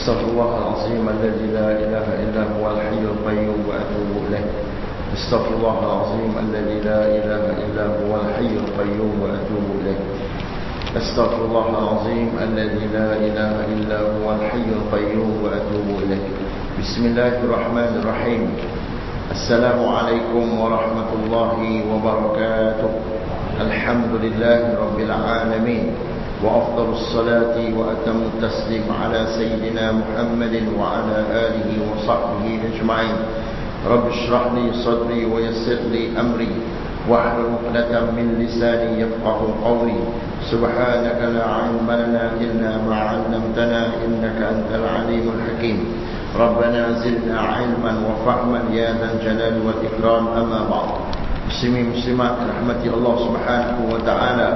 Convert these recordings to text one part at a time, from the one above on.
أستغفر الله العظيم الذي لا إله إلا هو الحي القيوم وأتوب إليه. أستغفر الله العظيم الذي لا إله إلا هو الحي القيوم وأتوب إليه. أستغفر الله العظيم الذي لا إله إلا هو الحي القيوم وأتوب إليه. بسم الله الرحمن الرحيم. السلام عليكم ورحمة الله وبركاته. الحمد لله رب العالمين، وأفضل الصلاة وأتم التسليم على سيدنا محمد وعلى آله وصحبه أجمعين. رب اشرح لي صدري ويسر لي أمري واحلل عقدة من لساني يفقه قولي. سبحانك لا علم لنا إلا ما علمتنا إنك أنت العليم الحكيم. ربنا زدنا علما وفهما يا ذا الجلال والإكرام. أما بعد. Muslimin muslimat rahmati Allah Subhanahu wa taala.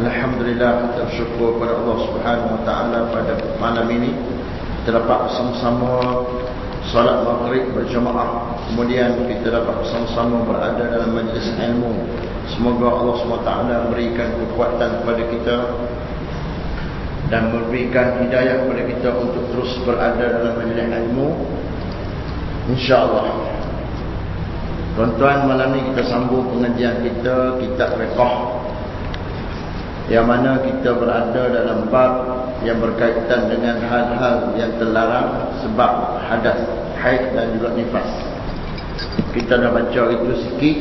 Alhamdulillah, kita bersyukur kepada Allah Subhanahu wa taala pada malam ini kita dapat bersama-sama salat maghrib berjamaah. Kemudian kita dapat bersama-sama berada dalam majlis ilmu. Semoga Allah Subhanahu wa taala berikan kekuatan kepada kita dan memberikan hidayah kepada kita untuk terus berada dalam majlis ilmu, insya-Allah. Tuan-tuan, malam ni kita sambung pengajian kita kitab Riqah, yang mana kita berada dalam bab yang berkaitan dengan hal-hal yang terlarang sebab hadas, haid dan juga nifas. Kita dah baca itu sikit,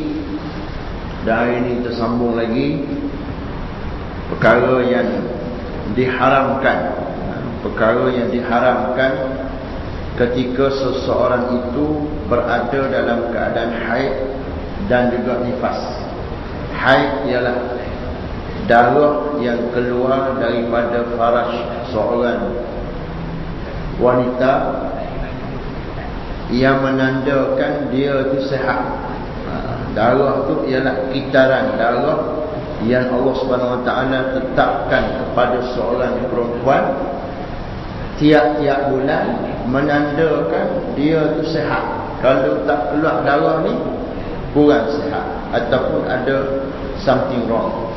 dan hari ini kita sambung lagi perkara yang diharamkan. Perkara yang diharamkan ketika seseorang itu berada dalam keadaan haid dan juga nifas. Haid ialah darah yang keluar daripada faraj seorang wanita yang menandakan dia itu sihat. Darah itu ialah kitaran darah yang Allah Subhanahu Wa Taala tetapkan kepada seorang perempuan tiap-tiap bulan, menandakan dia itu sihat. Kalau tak keluar darah ni, kurang sihat ataupun ada something wrong.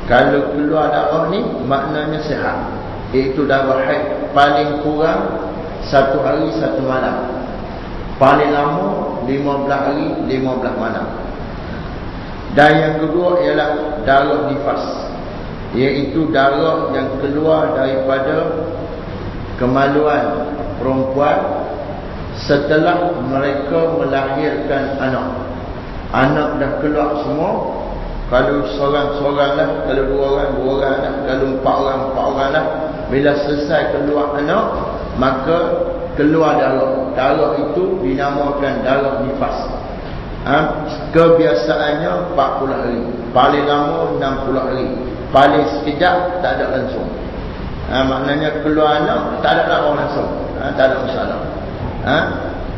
Kalau keluar darah ni, maknanya sihat. Iaitu darah haid paling kurang 1 hari 1 malam, paling lama 15 hari 15 malam. Dan yang kedua ialah darah nifas, iaitu darah yang keluar daripada kemaluan perempuan setelah mereka melahirkan anak. Anak dah keluar semua. Kalau seorang-seorang lah, kalau 2 orang 2 orang lah, kalau 4 orang 4 orang lah. Bila selesai keluar anak, maka keluar darah. Darah itu dinamakan darah nifas. Kebiasaannya 40 hari, paling lama 60 hari, paling sekejap tak ada langsung. Maknanya keluar anak tak ada darah langsung, tak ada masalah.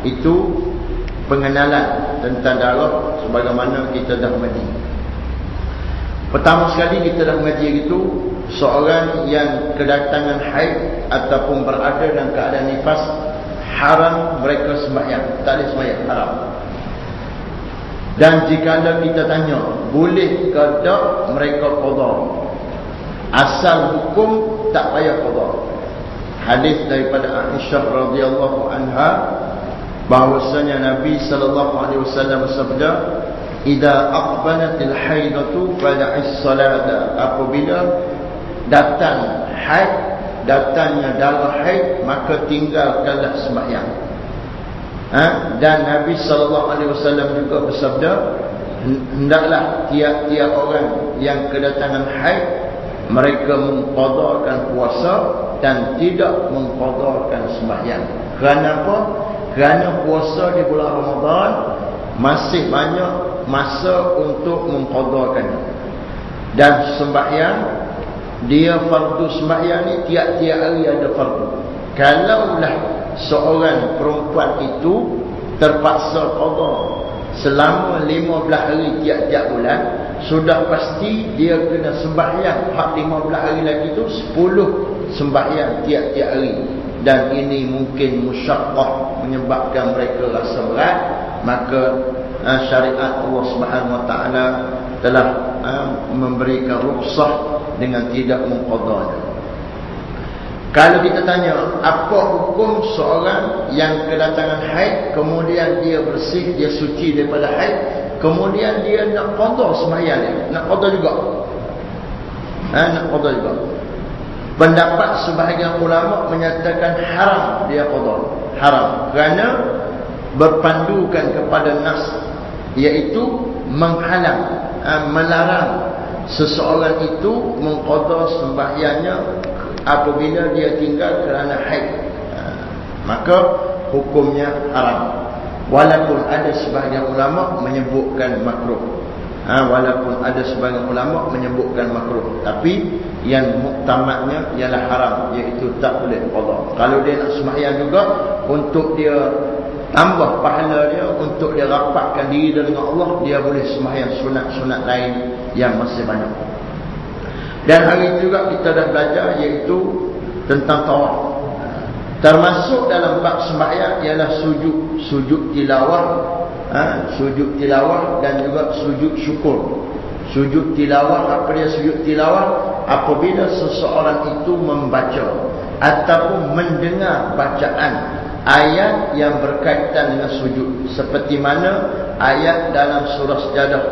Itu pengenalan tentang darah sebagaimana kita dah mengaji. Pertama sekali kita dah mengaji itu, seorang yang kedatangan haid ataupun berada dalam keadaan nifas, haram mereka sembahyang, tak boleh sembahyang, haram. Dan jika kita tanya boleh ke tak mereka qada, asal hukum tak payah qada. Hadis daripada Aisyah radhiyallahu anha bahwasanya Nabi sallallahu alaihi wasallam bersabda, "Idza aqbalatil haidatu fada'is salata." Apabila datang haid, datangnya darah haid, maka tinggalkanlah sembahyang. Dan Nabi sallallahu alaihi wasallam juga bersabda, hendaklah tiap-tiap orang yang kedatangan haid mereka mengqadakan puasa dan tidak mengqadakan sembahyang. Kenapa? Kerana puasa di bulan Ramadan masih banyak masa untuk mengqadakan. Dan sembahyang, dia fardu sembahyang ni tiap-tiap hari ada fardu. Kalaulah seorang perempuan itu terpaksa qada selama 15 hari tiap-tiap bulan, sudah pasti dia kena sembahyang hak 15 hari lagi tu 10 sembahyang tiap-tiap hari. Dan ini mungkin musyaqqah, menyebabkan mereka rasa berat. Maka syariat Allah Subhanahu Wa Taala telah memberikan rukhsah dengan tidak mengqadanya. Kalau kita tanya apa hukum seorang yang kedatangan haid, kemudian dia bersih, dia suci daripada haid, kemudian dia nak qada sembahyang dia, nak qada juga. Nak qada juga. Pendapat sebahagian ulama menyatakan haram dia qada. Haram kerana berpandukan kepada nas, iaitu menghalang, melarang seseorang itu mengqada sembahyangnya apabila dia tinggal kerana haid. Maka hukumnya haram. Walaupun ada sebahagian ulama menyebutkan makruh. Walaupun ada sebahagian ulama menyebutkan makruh, tapi yang muktamadnya ialah haram, iaitu tak boleh qada. Kalau dia nak sembahyang juga, untuk dia tambah pahala dia, untuk dia rapatkan diri dengan Allah, dia boleh sembahyang sunat-sunat lain yang masih banyak. Dan hari ini juga kita dah belajar, iaitu tentang tawaf. Termasuk dalam bab sembahyang ialah sujud tilawah, sujud tilawah dan juga sujud syukur. Sujud tilawah, apa dia sujud tilawah? Apabila seseorang itu membaca ataupun mendengar bacaan ayat yang berkaitan dengan sujud, seperti mana ayat dalam surah Sajadah.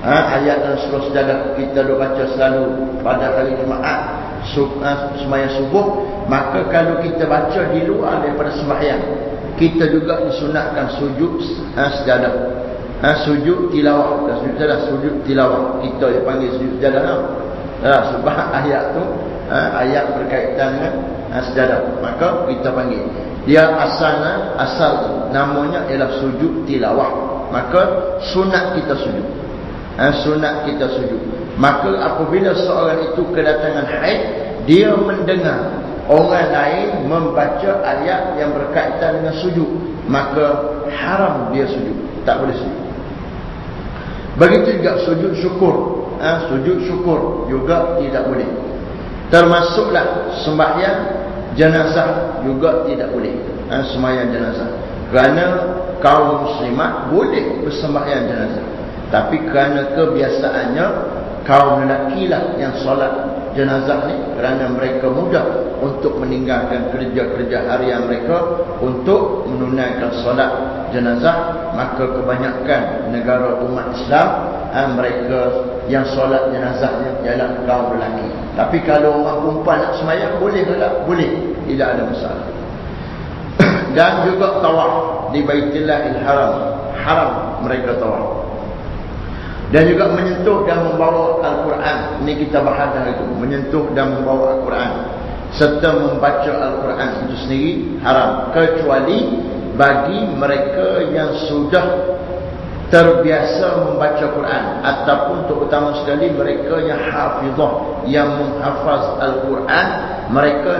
Ayat dalam surah Sajadah kita dah baca selalu pada hari Jumaat sembahyang subuh. Maka kalau kita baca di luar daripada sembahyang, kita juga disunatkan sujud Sajadah, sujud tilawah. Sujud tilawah kita yang panggil sujud Sajadah. Sebab ayat tu ayat berkaitan dengan Sajadah, maka kita panggil dia asal namanya ialah sujud tilawah. Maka sunat kita sujud. Sunat kita sujud. Maka apabila seorang itu kedatangan haid, dia mendengar orang lain membaca ayat yang berkaitan dengan sujud, maka haram dia sujud, tak boleh sujud. Begitu juga sujud syukur. Sujud syukur juga tidak boleh. Termasuklah sembahyang jenazah juga tidak boleh. Sembahyang jenazah, kerana kaum muslimat boleh bersembahyang jenazah, tapi kerana kebiasaannya kaum lelaki lah yang solat jenazah ni, kerana mereka mudah untuk meninggalkan kerja-kerja harian mereka untuk menunaikan solat jenazah. Maka kebanyakan negara umat Islam, mereka yang solat jenazahnya ialah kaum lelaki. Tapi kalau orang perempuan nak sembahyang, boleh ke tak? Boleh, tidak ada masalah. Dan juga tawaf di Baitillahil Haram, haram mereka tawaf. Dan juga menyentuh dan membawa Al-Quran. Ini kita bahas hari itu, menyentuh dan membawa Al-Quran serta membaca Al-Quran itu sendiri haram, kecuali bagi mereka yang sudah terbiasa membaca Quran, ataupun terutama sekali mereka yang hafizah, yang menghafaz Al-Quran. Mereka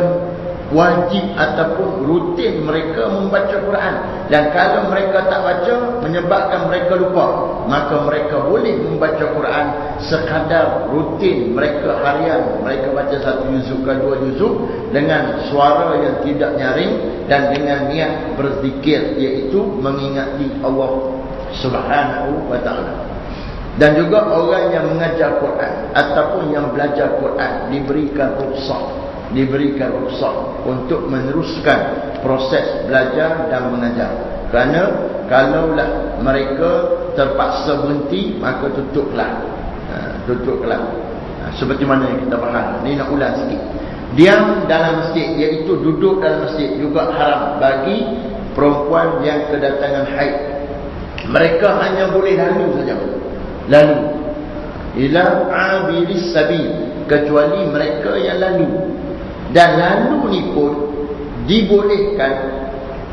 wajib ataupun rutin mereka membaca Quran. Dan kalau mereka tak baca, menyebabkan mereka lupa, maka mereka boleh membaca Quran sekadar rutin mereka harian. Mereka baca 1 juzuk ke 2 juzuk dengan suara yang tidak nyaring dan dengan niat berzikir, iaitu mengingati Allah Subhanahu wa ta'ala. Dan juga orang yang mengajar Quran ataupun yang belajar Quran diberikan rukhsah untuk meneruskan proses belajar dan mengajar. Kerana kalaulah mereka terpaksa berhenti, maka tutuplah. Seperti mana yang kita bahas. Ini nak ulang sikit. Diam dalam masjid, iaitu duduk dalam masjid, juga haram bagi perempuan yang kedatangan haid. Mereka hanya boleh lalu saja. Lalu ila abiris sabil, kecuali mereka yang lalu. Dan lalu ni pun dibolehkan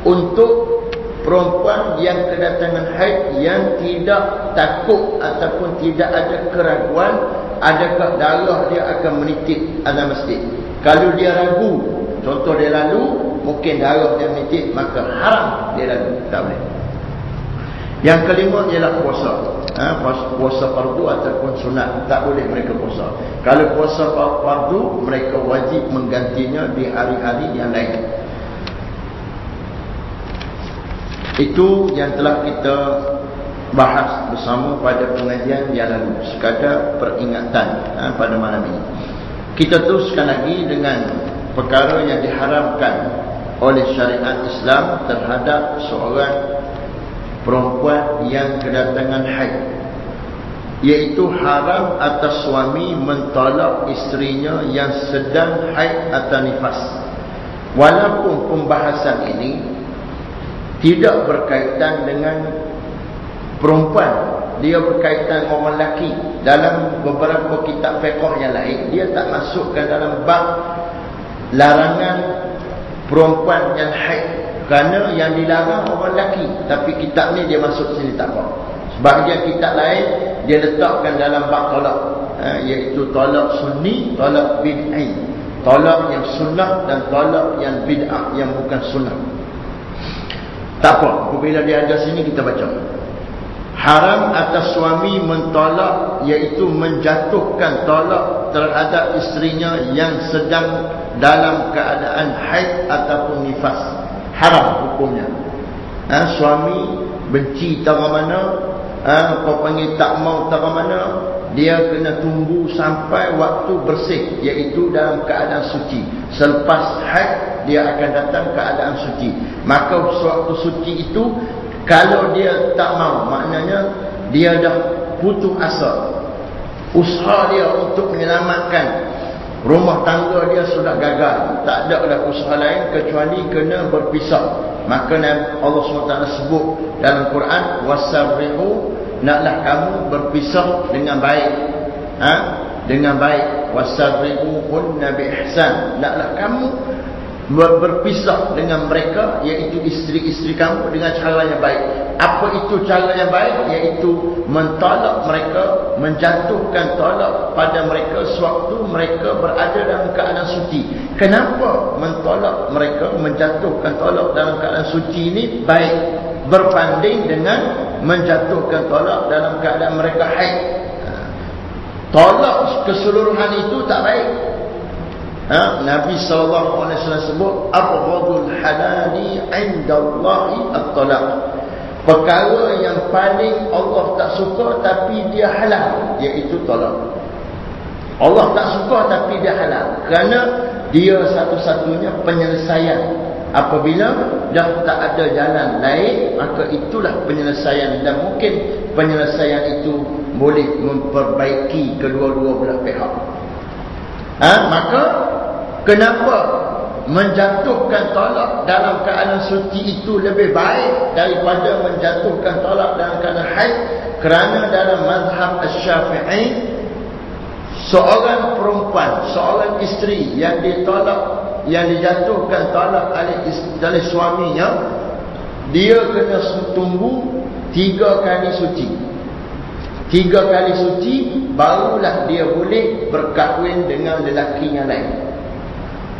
untuk perempuan yang kedatangan haid yang tidak takut ataupun tidak ada keraguan adakah darah dia akan menitik dalam masjid. Kalau dia ragu, contoh dia lalu, mungkin darah dia menitik, maka haram dia lalu, tak boleh. Yang kelima ialah puasa. Puasa fardu ataupun sunat, tak boleh mereka puasa. Kalau puasa fardu, mereka wajib menggantinya di hari-hari yang lain. Itu yang telah kita bahas bersama pada pengajian yang lalu, sekadar peringatan pada malam ini. Kita teruskan lagi dengan perkara yang diharamkan oleh syariat Islam terhadap seorang perempuan yang kedatangan haid, iaitu haram atas suami mentolak isterinya yang sedang haid atau nifas. Walaupun pembahasan ini tidak berkaitan dengan perempuan, dia berkaitan orang lelaki. Dalam beberapa kitab fiqh yang lain, dia tak masukkan dalam bab larangan perempuan yang haid, kerana yang dilarang orang lelaki. Tapi kitab ni dia masuk sini tak apa. Sebahagian kitab lain dia letakkan dalam bab tolak, iaitu tolak sunni, tolak bid'i, tolak yang sunnah dan tolak yang bid'ah, yang bukan sunnah. Tak apa, apabila dia ada sini kita baca. Haram atas suami mentolak, iaitu menjatuhkan tolak terhadap isterinya yang sedang dalam keadaan haid ataupun nifas. Haram hukumnya. Suami benci tak mana, kau panggil tak mau tak mana, dia kena tunggu sampai waktu bersih, iaitu dalam keadaan suci. Selepas haid dia akan datang keadaan suci. Maka waktu suci itu, kalau dia tak mau, maknanya dia dah putus asa. Usaha dia untuk menyelamatkan rumah tangga dia sudah gagal. Tak ada dah usaha lain kecuali kena berpisah. Maka Allah SWT sebut dalam Quran, wasarrihu, naklah kamu berpisah dengan baik. Dengan baik. Wasarrihu hunna bi ihsan, naklah kamu berpisah dengan mereka, iaitu isteri-isteri kamu, dengan cara yang baik. Apa itu cara yang baik? Iaitu mentolak mereka, menjatuhkan tolak pada mereka sewaktu mereka berada dalam keadaan suci. Kenapa mentolak mereka, menjatuhkan tolak dalam keadaan suci ini baik berbanding dengan menjatuhkan tolak dalam keadaan mereka haid? Tolak keseluruhan itu tak baik. Nabi SAW sebut, abghadul halali indallahi at-talaq. Perkara yang paling Allah tak suka tapi dia halal, iaitu tolak. Allah tak suka tapi dia halal, kerana dia satu-satunya penyelesaian. Apabila dah tak ada jalan lain, maka itulah penyelesaian, dan mungkin penyelesaian itu boleh memperbaiki kedua-dua belah pihak. Maka kenapa menjatuhkan tolak dalam keadaan suci itu lebih baik daripada menjatuhkan tolak dalam keadaan haid? Kerana dalam mazhab Asy-Syafi'i, seorang perempuan, seorang isteri yang ditolak, yang dijatuhkan tolak oleh suaminya, dia kena tunggu 3 kali suci. 3 kali suci barulah dia boleh berkahwin dengan lelaki yang lain.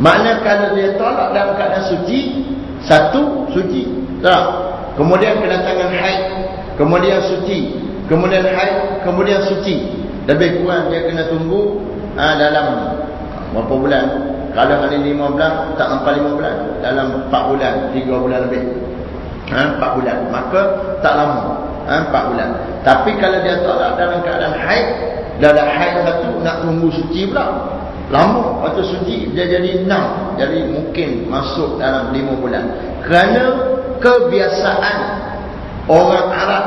Makna kalau dia tolak dalam keadaan suci, 1 suci, tak? Kemudian kedatangan haid, kemudian suci, kemudian haid, kemudian suci. Lebih kurang dia kena tunggu dalam berapa bulan? Kalau hari 5 bulan, tak sampai 5 bulan, dalam 4 bulan, 3 bulan lebih. 4 bulan, maka tak lama. 4 bulan. Tapi kalau dia tolak dalam keadaan haid, dah ada haid 1, nak tunggu suci pula lama. Waktu suci dia jadi 6, jadi mungkin masuk dalam 5 bulan. Kerana kebiasaan orang Arab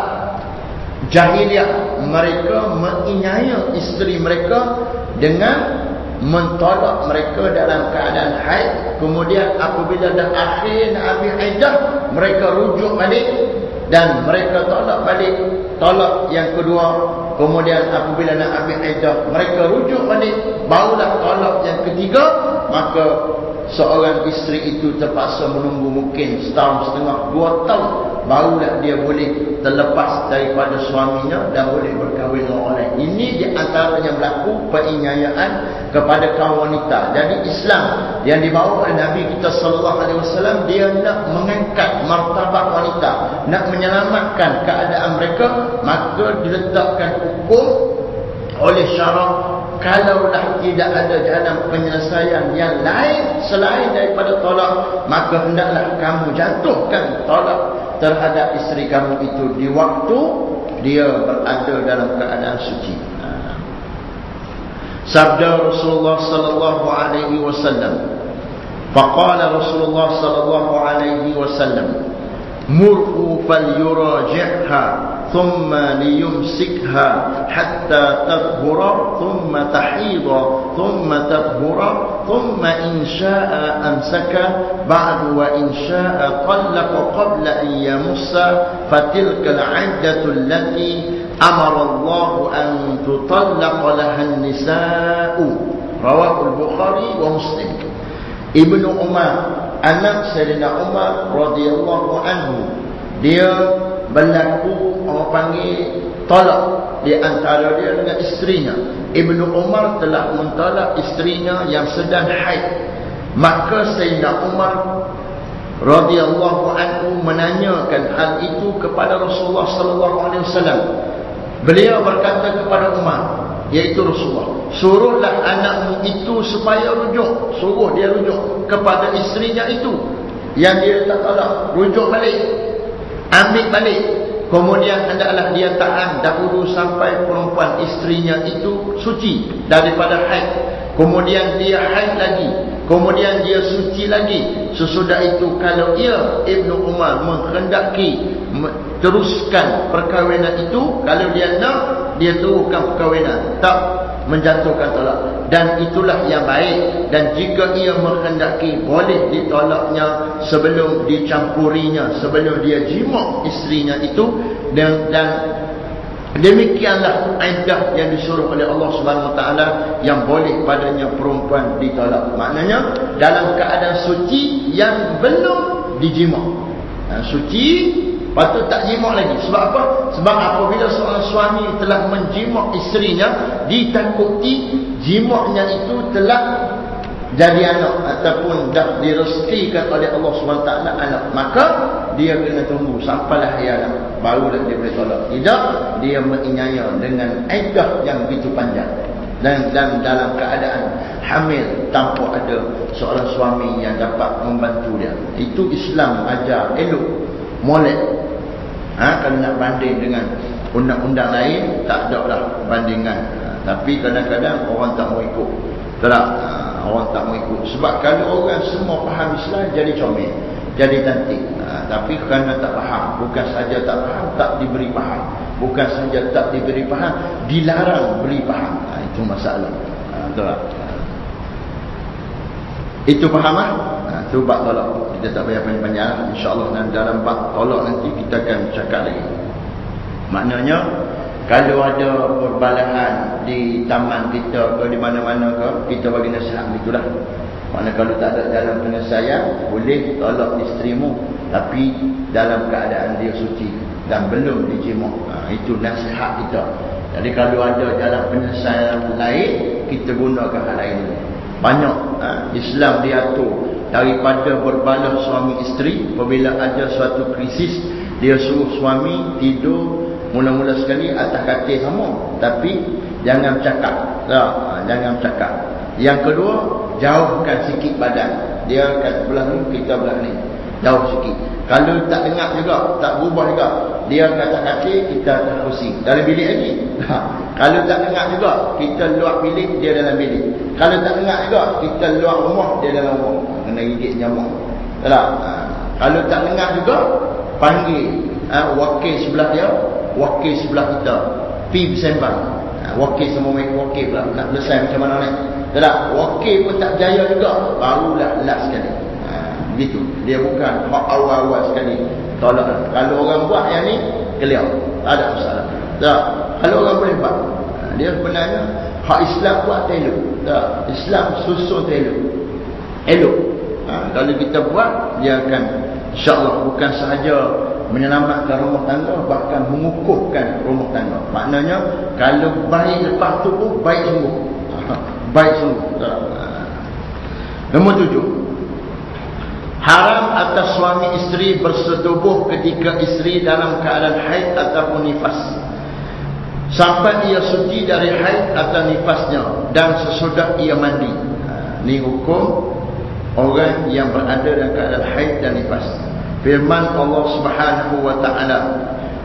jahiliah, mereka menganiaya isteri mereka dengan mentolak mereka dalam keadaan haid. Kemudian apabila dah akhir nak habis iddah, mereka rujuk balik dan mereka tolak balik tolak yang kedua. Kemudian apabila nak habis iddah, mereka rujuk balik, barulah tolak yang ketiga. Maka seorang isteri itu terpaksa menunggu mungkin 1.5 tahun, 2 tahun, barulah dia boleh terlepas daripada suaminya dan boleh berkahwin dengan orang lain. Ini di antaranya berlaku penganiayaan kepada kaum wanita. Jadi Islam yang dibawa oleh Nabi kita SAW, dia nak mengangkat martabat wanita, nak menyelamatkan keadaan mereka. Maka diletakkan hukum oleh syarak, kalaulah tidak ada jalan penyelesaian yang lain selain daripada tolak, maka hendaklah kamu jatuhkan tolak terhadap isteri kamu itu di waktu dia berada dalam keadaan suci. Sabda Rasulullah sallallahu alaihi wasallam, Faqala Rasulullah sallallahu alaihi wasallam, murhu falyuraji'ha thumma liyumsikha hatta tadhura thumma tahida thumma tadhura thumma in sha'a amsaka ba'du wa in sha'a talaqa qabla an yamussa fatilka al-'iddatu allati amara Allah an tutallaqa laha an-nisaa'u. Rawahu al-Bukhari wa Muslim. Ibnu Umar, anak Sayyidina Umar radhiyallahu anhu, dia berlaku orang panggil talak di antara dia dengan isterinya. Ibnu Umar telah mentalak isterinya yang sedang haid. Maka Sayyidina Umar radhiyallahu anhu menanyakan hal itu kepada Rasulullah sallallahu alaihi wasallam. Beliau berkata kepada Umar, iaitu Rasulullah, suruhlah anakmu itu supaya rujuk. Suruh dia rujuk kepada isterinya itu yang dia tak talak. Rujuk balik, ambil balik. Kemudian hendaklah dia tahan dahulu sampai perempuan isterinya itu suci daripada haid. Kemudian dia haid lagi, kemudian dia suci lagi. Sesudah itu kalau ia, Ibnu Umar, menghendaki teruskan perkahwinan itu, kalau dia nak, dia teruskan perkahwinan, tak menjatuhkan talak. Dan itulah yang baik. Dan jika ia menghendaki, boleh ditolaknya sebelum dicampurinya, sebelum dia jima isterinya itu. Dan demikianlah iddah yang disuruh oleh Allah Subhanahu Wa Taala, yang boleh padanya perempuan ditolak. Maknanya dalam keadaan suci yang belum dijima. Suci patut tak jima lagi. Sebab apa? Sebab apabila seorang suami telah menjima isterinya, ditakuti jimaknya itu telah jadi anak ataupun dah direzekikan oleh Allah SWT anak, maka dia kena tunggu sampailah hari anak, barulah dia boleh tolak. Tidak, dia menginyaya dengan iddah yang begitu panjang. Dan dalam keadaan hamil tanpa ada seorang suami yang dapat membantu dia. Itu Islam ajar elok, molek. Kalau nak banding dengan undang-undang lain, tak ada lah bandingan. Tapi kadang-kadang orang tak mau ikut. Tak, orang tak mau ikut. Sebab kalau orang semua faham Islam, jadi comel, jadi cantik. Tapi kerana tak faham, bukan saja tak faham, tak diberi faham. Bukan saja tak diberi faham, dilarang beri faham. Itu masalah. Tak. Itu faham lah. Itu bab tolak. Kita tak payah panjang-panjang. InsyaAllah dalam bab tolak nanti kita akan cakap lagi. Maknanya, kalau ada perbalahan di taman kita ke di mana-mana ke, kita bagi nasihat begitulah. Maknanya kalau tak ada dalam penyelesaian, boleh tolak isterimu, tapi dalam keadaan dia suci dan belum dijima. Itu nasihat kita. Jadi kalau ada dalam penyelesaian lain, kita gunakan hal lain. Banyak Islam diatur daripada berbalah suami isteri. Apabila ada suatu krisis, dia suruh suami tidur mula-mula sekali atas katil sama, tapi jangan bercakap. Jangan bercakap. Yang kedua, jauhkan sikit badan. Dia kat belah ni, kita belah ni, jauh sikit. Kalau tak dengar juga, tak berubah juga, dia kata katil, kita atas kursi, dalam bilik lagi. Kalau tak dengar juga, kita luar bilik, dia dalam bilik. Kalau tak dengar juga, kita luar rumah, dia dalam rumah. Kena gigit nyamuk. Kalau tak dengar juga, panggil wakil sebelah dia, wakil sebelah kita, pi bersembang. Wakil sama wakil pula nak selesai macam mana ni. Tak, wakil pun tak berjaya juga, barulah last sekali. Begitu. Dia bukan hak awal-awal sekali tolak. Kalau orang buat yang ni, clear, tak ada masalah. Tak. Kalau orang boleh buat, dia sebenarnya hak Islam buat tak elok. Tak. Islam susun tak elok. Elok. Kalau kita buat, dia akan insya-Allah bukan sahaja menyelamatkan rumah tangga, bahkan mengukuhkan rumah tangga. Maknanya kalau baik lepas tu pun baik sungguh. Baik sungguh. Nombor 7, haram atas suami isteri bersetubuh ketika isteri dalam keadaan haid ataupun nifas, sampai ia suci dari haid atau nifasnya dan sesudah ia mandi. Ini hukum orang yang berada dalam keadaan haid dan nifas. Firman Allah Subhanahu wa taala,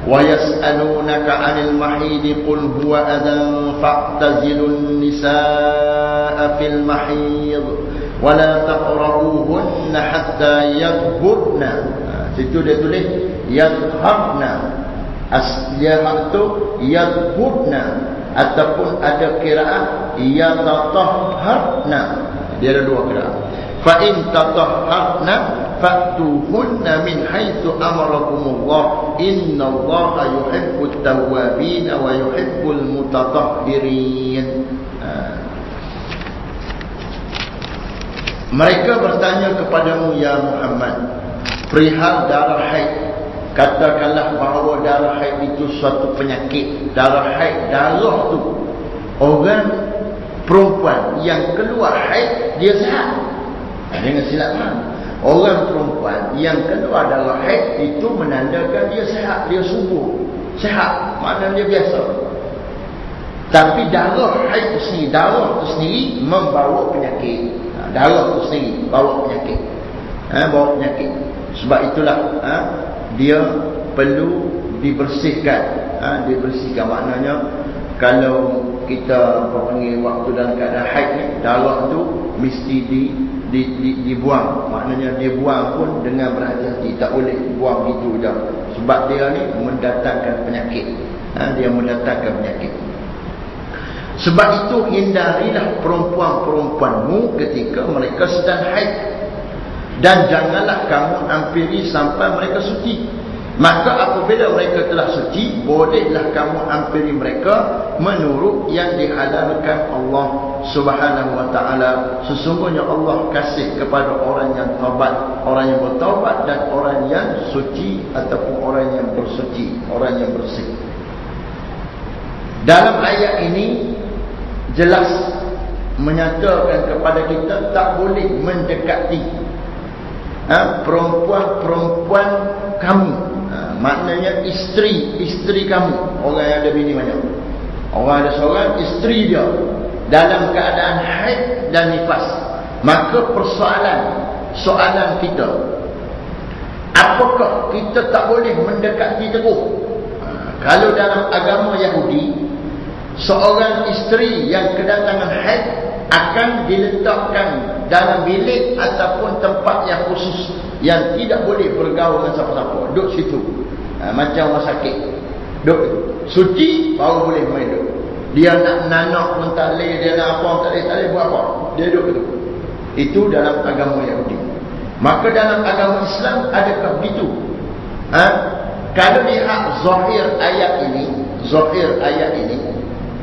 wa yas'alunaka 'anil mahid qul huwa adan fa'tazilun nisaa fil mahid wala taqrabuhunna hatta yadhhurna. Situ dia tulis yadhhabna, aslinya itu yadhhurna, ataupun ada qiraat yatatahharna. Dia ada dua qiraat. Fa in tatahharna fa'tuhunna min haitsu amarakumullah innallaha yuhibbut tawwabin wa yuhibbul mutatahhirin. Mereka bertanya kepadamu ya Muhammad perihal darah haid. Katakanlah bahawa darah haid itu suatu penyakit. Darah haid, darah tu orang perempuan yang keluar haid dia sihat. Jangan silap faham. Orang perempuan yang keluar darah haid itu menandakan dia sihat, dia subur. Sihat, maknanya dia biasa. Tapi darah haid itu sendiri, darah itu sendiri membawa penyakit. Darah itu sendiri bawa penyakit. Bawa penyakit. Sebab itulah dia perlu dibersihkan. Dibersihkan maknanya kalau kita panggil waktu dalam keadaan haid ni, darah tu mesti dibuang. Maknanya dia buang pun dengan berhati-hati, tak boleh buang gitu dah. Sebab dia ni mendatangkan penyakit. Dia mendatangkan penyakit. Sebab itu hindarilah perempuan-perempuanmu ketika mereka sedang haid, dan janganlah kamu hampiri sampai mereka suci. Maka apabila mereka telah suci, bolehlah kamu hampiri mereka menurut yang dihalalkan Allah Subhanahu wa ta'ala. Sesungguhnya Allah kasih kepada orang yang taubat, orang yang bertaubat, dan orang yang suci ataupun orang yang bersuci, orang yang bersih. Dalam ayat ini jelas menyatakan kepada kita tak boleh mendekati perempuan-perempuan kamu. Maknanya isteri kamu. Orang yang ada bini banyak, orang ada seorang isteri dia dalam keadaan haid dan nifas. Maka soalan kita, apakah kita tak boleh mendekati teguh? Kalau dalam agama Yahudi, seorang isteri yang kedatangan haid akan diletakkan dalam bilik ataupun tempat yang khusus yang tidak boleh bergaul dengan siapa-siapa. Duduk situ. Macam orang sakit. Duduk suci baru boleh main duduk. Dia nak nanak pun tak boleh, dia nak apa tak boleh buat apa. Dia duduk tu. Itu dalam agama Yahudi. Maka dalam agama Islam adakah begitu? Kalau lihat zahir ayat ini,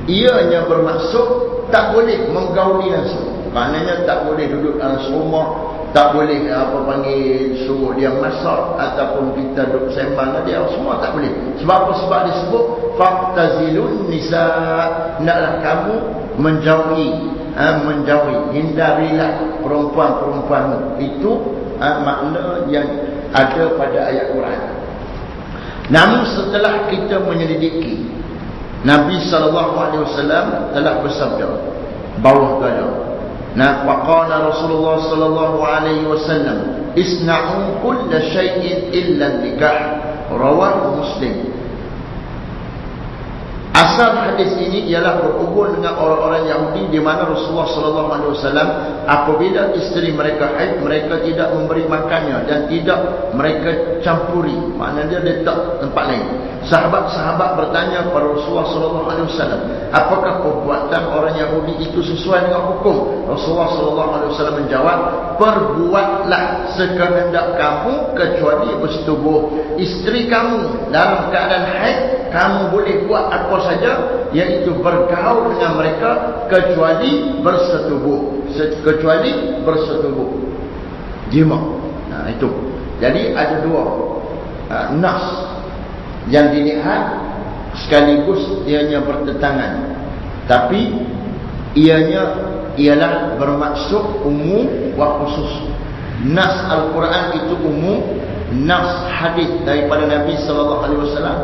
ianya bermaksud tak boleh menggauli langsung. Maknanya tak boleh duduk dalam rumah, tak boleh suruh dia masak ataupun kita duduk sembang dia, semua tak boleh. Sebab apa? Sebab disebut faqtazilun nisa, naklah kamu menjauhi, hindarilah perempuan-perempuanmu. Itu makna yang ada pada ayat Quran. Namun setelah kita menyelidiki, Nabi SAW telah bersabda bawah dada. Waqala Rasulullah sallallahu alaihi wasallam isna'u kull shay'in illa nikah, rawahu Muslim. Asal hadis ini ialah berhubung dengan orang-orang Yahudi, di mana Rasulullah sallallahu alaihi wasallam apabila isteri mereka haid, mereka tidak memberi makannya dan tidak mereka campuri, maknanya dia letak tempat lain. Sahabat-sahabat bertanya kepada Rasulullah sallallahu alaihi wasallam, apakah perbuatan orang Yahudi itu sesuai dengan hukum? Rasulullah sallallahu alaihi wasallam menjawab, perbuatlah sekehendak kamu kecuali bersetubuh. Isteri kamu dalam keadaan haid, kamu boleh buat apa saja, iaitu bergaul dengan mereka kecuali bersetubuh. Jima. Itu. Jadi ada dua nas yang dilihat sekaligus ianya bertentangan, tapi ialah bermaksud umum wa khusus. Nas Al-Quran itu umum, nas hadis daripada Nabi SAW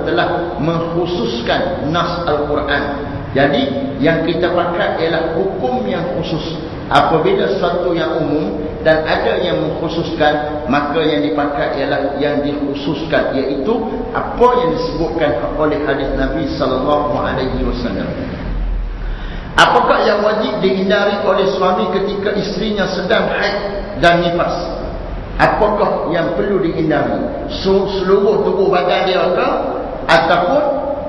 telah mengkhususkan nas Al-Quran. Jadi yang kita pakai ialah hukum yang khusus. Apabila sesuatu yang umum dan ada yang mengkhususkan, maka yang dipakai ialah yang dikhususkan, iaitu apa yang disebutkan oleh hadis Nabi SAW. Apakah yang wajib dihindari oleh suami ketika isterinya sedang haid dan nifas? Apakah yang perlu dihindari? Seluruh tubuh badan dia ke ataupun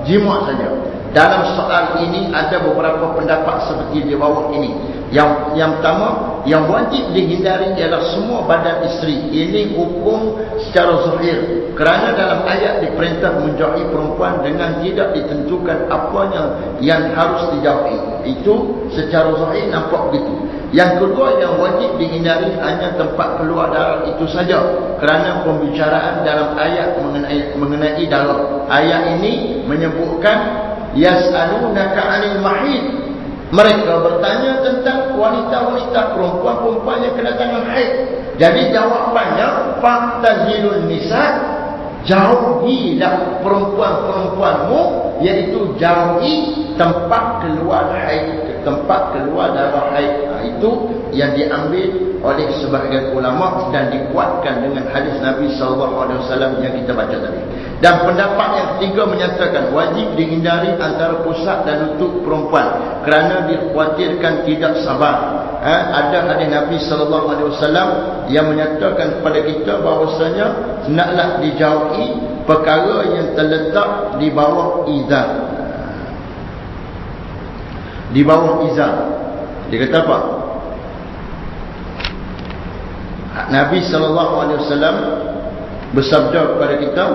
jima' saja? Dalam soal ini ada beberapa pendapat seperti di bawah ini. Yang pertama, yang wajib dihindari ialah semua badan isteri. Ini hukum secara zahir. Kerana dalam ayat diperintah menjauhi perempuan dengan tidak ditentukan apanya yang harus dijauhi. Itu secara zahir nampak begitu. Yang kedua, yang wajib dihindari hanya tempat keluar darah itu saja. Kerana pembicaraan dalam ayat mengenai darah. Ayat ini menyebutkan yas'alunaka 'anil mahid. Mereka bertanya tentang wanita-wanita, perempuan-perempuan yang kedatangan haid. Jadi jawapannya fa'tazilun nisa, jauhilah perempuan-perempuanmu, iaitu jauhi tempat keluar haid, tempat keluar darah haid. Itu yang diambil oleh sebahagian ulama dan dikuatkan dengan hadis Nabi SAW yang kita baca tadi. Dan pendapat yang ketiga menyatakan wajib dihindari antara pusat dan lutut perempuan kerana dikhawatirkan tidak sabar. Ada hadis Nabi SAW yang menyatakan kepada kita bahawasanya hendaklah dijauhi perkara yang terletak di bawah izar. Di bawah izar. Dia kata apa? Nabi SAW bersabda kepada kita,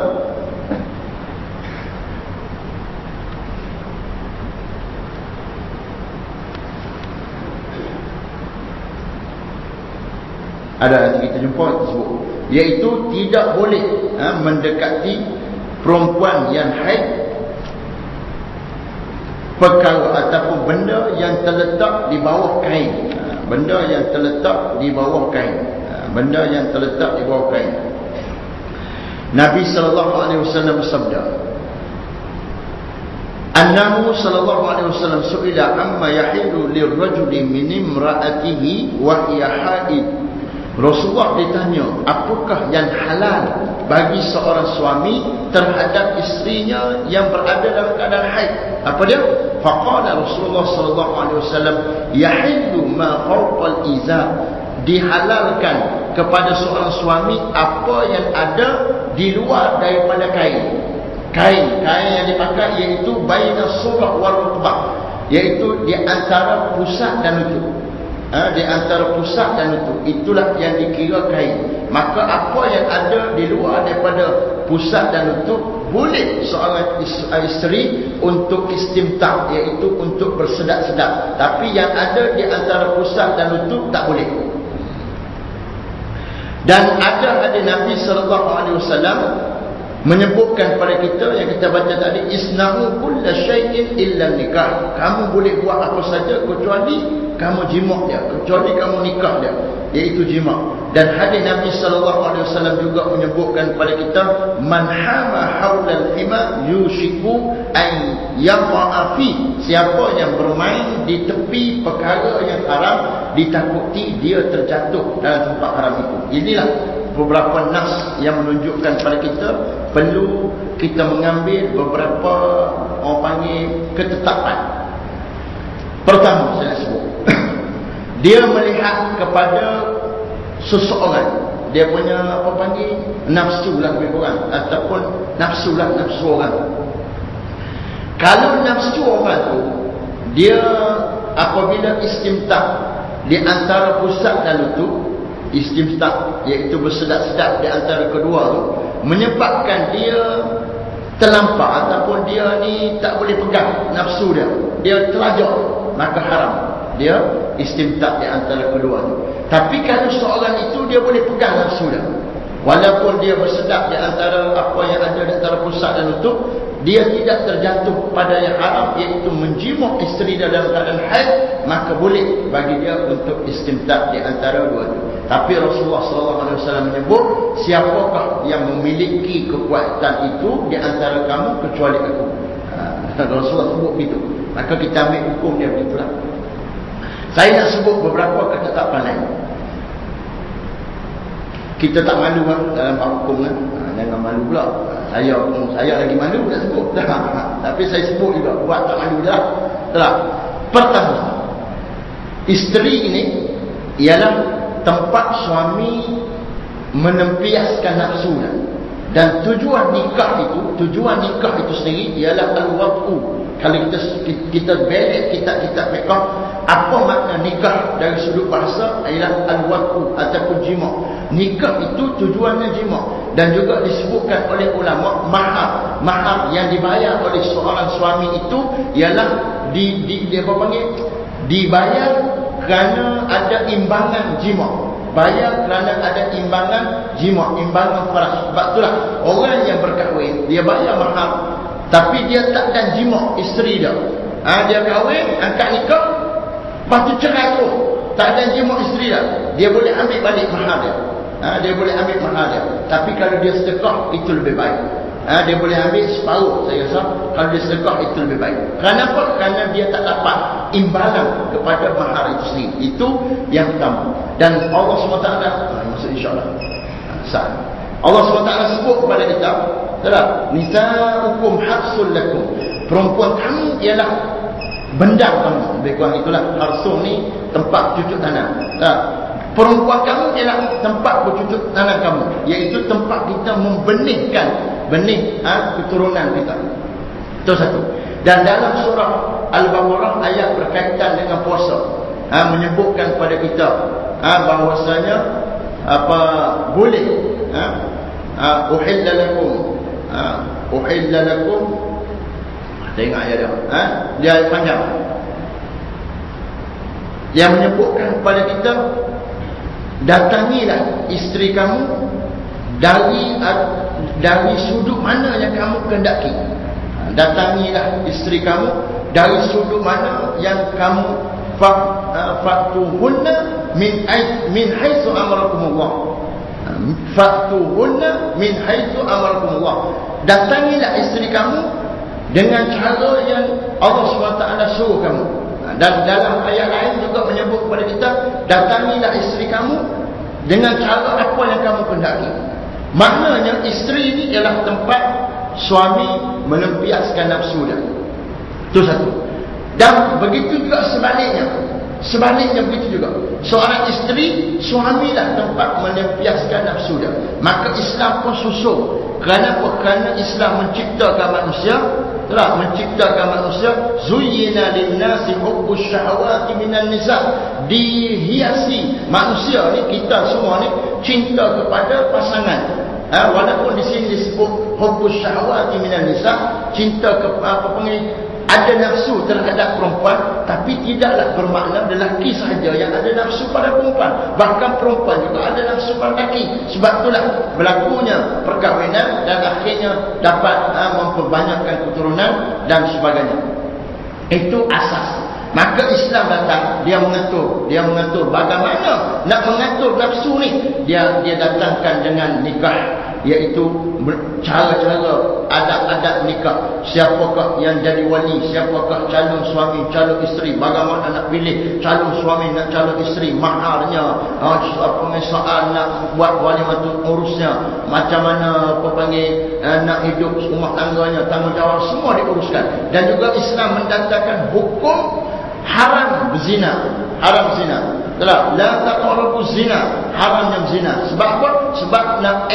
ada nanti kita jumpa tersebut, iaitu tidak boleh mendekati perempuan yang haid perkara ataupun benda yang terletak di bawah kain. Benda yang terletak di bawah kain. Benda yang terletak di bawah kain. Nabi SAW bersabda, Annahu SAW su'ila amma yahilu lirrajuli min imra'atihi wa hiya haid. Rasulullah ditanya, apakah yang halal bagi seorang suami terhadap isterinya yang berada dalam keadaan haid? Apa dia? Faqala Rasulullah SAW, yahillu ma fawqal izar. Dihalalkan kepada seorang suami apa yang ada di luar daripada kain. Kain yang dipakai iaitu baina surah wal rukbah, iaitu di antara pusat dan lutut. Di antara pusat dan lutut, itulah yang dikira kain. Maka apa yang ada di luar daripada pusat dan lutut boleh seorang isteri untuk istimta', iaitu untuk bersedap-sedap. Tapi yang ada di antara pusat dan lutut tak boleh. Dan ada hadis Nabi SAW menyebutkan kepada kita yang kita baca tadi, isna'u kulla syai'in illa nikah. Kamu boleh buat apa saja kecuali kamu jima' dia, kecuali kamu nikah dia, iaitu jima'. Dan hadis Nabi SAW juga menyebutkan kepada kita, man hama haulal hima yushiku an yaqa'a fi. Siapa yang bermain di tepi perkara yang haram, ditakuti dia terjatuh dalam tempat haram itu. Inilah beberapa nas yang menunjukkan kepada kita perlu kita mengambil beberapa orang panggil ketetapan. Pertama saya sebut, dia melihat kepada seseorang, dia punya apa panggil nafsu lah lebih kurang, ataupun nafsu orang. Kalau nafsu orang tu dia apabila istimta' di antara pusat dan lutut, istimta' iaitu bersedap-sedap di antara kedua tu, menyebabkan dia terlampau ataupun dia ni tak boleh pegang nafsu dia terlajak, maka haram dia istimta' di antara kedua tu. Tapi kalau seorang itu dia boleh pegang nafsu dia, walaupun dia bersedap di antara apa yang ada di antara pusat dan lutut, dia tidak terjatuh pada yang haram, iaitu menjimuk isteri dalam keadaan haid, maka boleh bagi dia untuk istimta' di antara dua itu. Tapi Rasulullah SAW menyebut, siapakah yang memiliki kekuatan itu di antara kamu kecuali aku. Rasulullah sebut begitu. Maka kita ambil hukum dia begitulah. Saya nak sebut beberapa ketetapan lain. Kita tak malu dalam hukum kan? Jangan malu pula. Saya lagi malu nak sebut. Tapi saya sebut juga, buat tak malu dah. Tak. Pertama, isteri ini ialah tempat suami menempiaskan nafsu. Dan tujuan nikah itu sendiri ialah al-waqu. Kalau kita balik kitab-kitab fiqh, apa makna nikah dari sudut bahasa ialah al-waqu ataupun jima'. Nikah itu tujuannya jima', dan juga disebutkan oleh ulama mahar yang dibayar oleh seorang suami itu ialah dibayar kerana ada imbangan jima'. Bayar kerana ada imbangan jima', imbangan faras. Sebab itulah orang yang berkahwin dia bayar mahal, tapi dia tak dan jima' isteri dia. Dia kahwin, angkat nikah, lepas tu cerai tu, tak ada jima' isteri dia boleh ambil balik mahal dia. Dia boleh ambil mahal dia. Tapi kalau dia sedekah, itu lebih baik. Dia boleh ambil separuh, saya rasa. Kalau dia sedekah, itu lebih baik. Kenapa? Kerana dia tak dapat imbalan kepada mahar itu sendiri. Itu yang pertama. Dan Allah SWT, maksud insyaAllah, Allah SWT sebut kepada kita, nisa'ukum harsul lakum, perempuan kamu ialah bendang kamu. Lebih kurang itulah. Harsul ni tempat cucuk tanam. Perempuan kamu ialah tempat bercucuk tanam kamu, iaitu tempat kita membenihkan keturunan kita. Itu satu. Dan dalam surah Al-Baqarah ayat berkaitan dengan puasa, menyebutkan kepada kita bahawasanya boleh uhilla lakum tengok ayat dia panjang, yang menyebutkan kepada kita, datangilah isteri kamu dari sudut mana yang kamu kehendaki. Datangilah isteri kamu dari sudut mana yang kamu fatuhunna min haitsu amarakumullah. Fatuhunna min haitsu amarakumullah. Datangilah isteri kamu dengan cara yang Allah SWT suruh kamu. Dan dalam ayat lain juga menyebut kepada kita, datangilah isteri kamu dengan cara apa yang kamu kehendaki. Maknanya isteri ini ialah tempat suami melampiaskan nafsu dia. Itu satu. Dan begitu juga sebaliknya begitu juga. Seorang isteri, suamilah tempat melampiaskan nafsu dia. Maka Islam pun susun. Kerana apa? Kerana Islam menciptakan manusia, zuyyina lin-nasi hubbus syahawati minan nisa. Dihiasi manusia ni, kita semua ni cinta kepada pasangan. Walaupun di sini disebut hubbus syahawati minan nisa, cinta ada nafsu terhadap perempuan, tapi tidaklah bermakna lelaki sahaja yang ada nafsu pada perempuan. Bahkan perempuan juga ada nafsu pada lelaki. Sebab itulah berlakunya perkahwinan dan akhirnya dapat memperbanyakkan keturunan dan sebagainya. Itu asas. Maka Islam datang, dia mengatur bagaimana nak mengatur nafsu ni. Dia datangkan dengan nikah, iaitu cara-cara adab-adab nikah. Siapakah yang jadi wali, siapakah calon suami, calon isteri, bagaimana nak pilih calon suami dan calon isteri, maharnya, soal nak buat walimatul urusnya, macam mana nak hidup rumah tangganya, tanggungjawab semua diuruskan. Dan juga Islam mendatangkan hukum haram berzina, la taqrabu zina, haramnya zina. Sebab apa? Sebab nak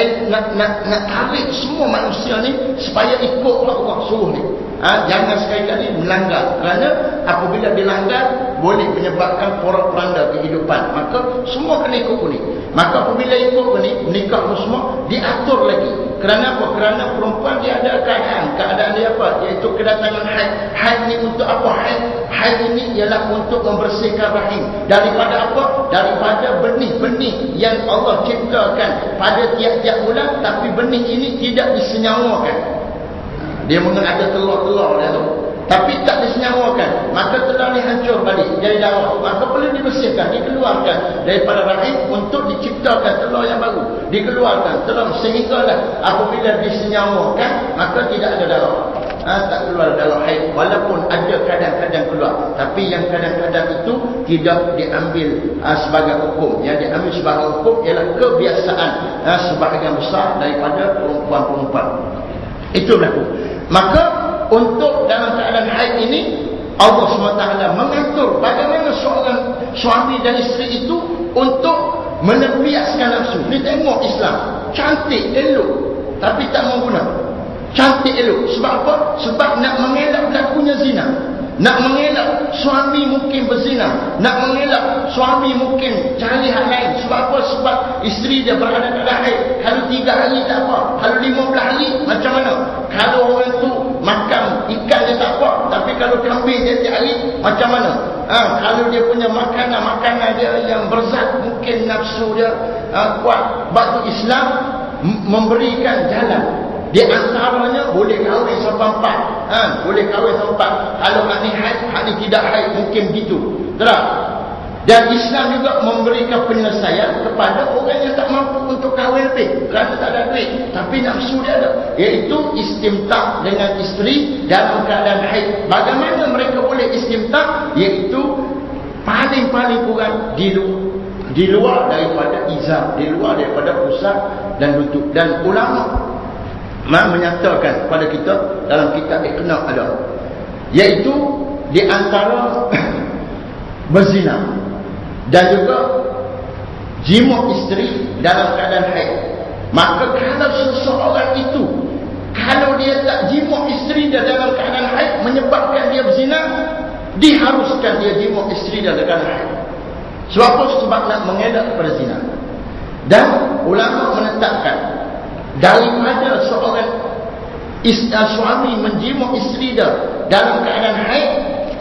tarik semua manusia ni supaya ikut Allah suruh ni. Jangan sekali-kali melanggar, kerana apabila dilanggar boleh menyebabkan porak-poranda kehidupan. Maka semua kena ikut ni. Maka apabila ikut ni, nikah semua diatur lagi. Kerana apa? Kerana perempuan dia ada keadaan dia apa? Iaitu kedatangan haid. Haid ni untuk apa? Haid ini ialah untuk membersihkan rahim. Daripada apa? Daripada benih-benih yang Allah ciptakan pada tiap-tiap bulan, tapi benih ini tidak disenyawakan. Dia ada telur-telur dia tu, tapi tak disenyawakan. Maka telur ni hancur balik jadi darah. Maka perlu dibersihkan, dikeluarkan daripada rahim untuk diciptakan telur yang baru. Dikeluarkan telur sehinggalah apabila disenyawakan, maka tidak ada darah. Tak keluar darah haid. Walaupun ada kadang-kadang keluar, tapi yang kadang-kadang itu tidak diambil sebagai hukum. Yang diambil sebagai hukum ialah kebiasaan sebahagian besar daripada perempuan-perempuan. Itu berlaku. Maka untuk dalam keadaan haid ini, Allah SWT mengatur bagaimana seorang suami dan isteri itu untuk melampiaskan nafsu. Ni tengok Islam cantik, elok, tapi tak menggunakan. Cantik, elok. Sebab apa? Sebab nak mengelak berlakunya zina. Nak mengelak suami mungkin berzina. Nak mengelak suami mungkin cari hal lain. Sebab apa? Sebab isteri dia berada dalam haid. Kalau 3 hari tak apa. Kalau 15 hari macam mana? Kalau orang tu makan ikan dia tak apa. Tapi kalau kambing dia tiap hari macam mana? Kalau dia punya makanan dia yang berzat, mungkin nafsu dia kuat. Sebab tu Islam memberikan jalan. Di antaranya boleh kahwin sampai 4. Boleh kahwin sampai 4. Kalau hak ni haid, hak ni tidak haid, mungkin gitu. Terang. Dan Islam juga memberikan penyelesaian kepada orang yang tak mampu untuk kahwin lebih kerana tak ada duit, tapi nafsu dia ada, iaitu istimta' dengan isteri dalam keadaan haid. Bagaimana mereka boleh istimta'? Iaitu paling-paling kurang di luar daripada izar, di luar daripada pusat dan lutut. Dan ulama menyatakan kepada kita dalam kitab Iqna' ada, iaitu di antara berzina dan juga jima isteri dalam keadaan haid. Maka kalau seseorang itu, kalau dia tak jima isteri dia dalam keadaan haid menyebabkan dia berzina, diharuskan dia jima isteri dia dalam keadaan haid. Sebab apa? Sebab nak mengelak kepada zina. Dan ulama menetapkan daripada seorang suami menjima isteri dia dalam keadaan haid,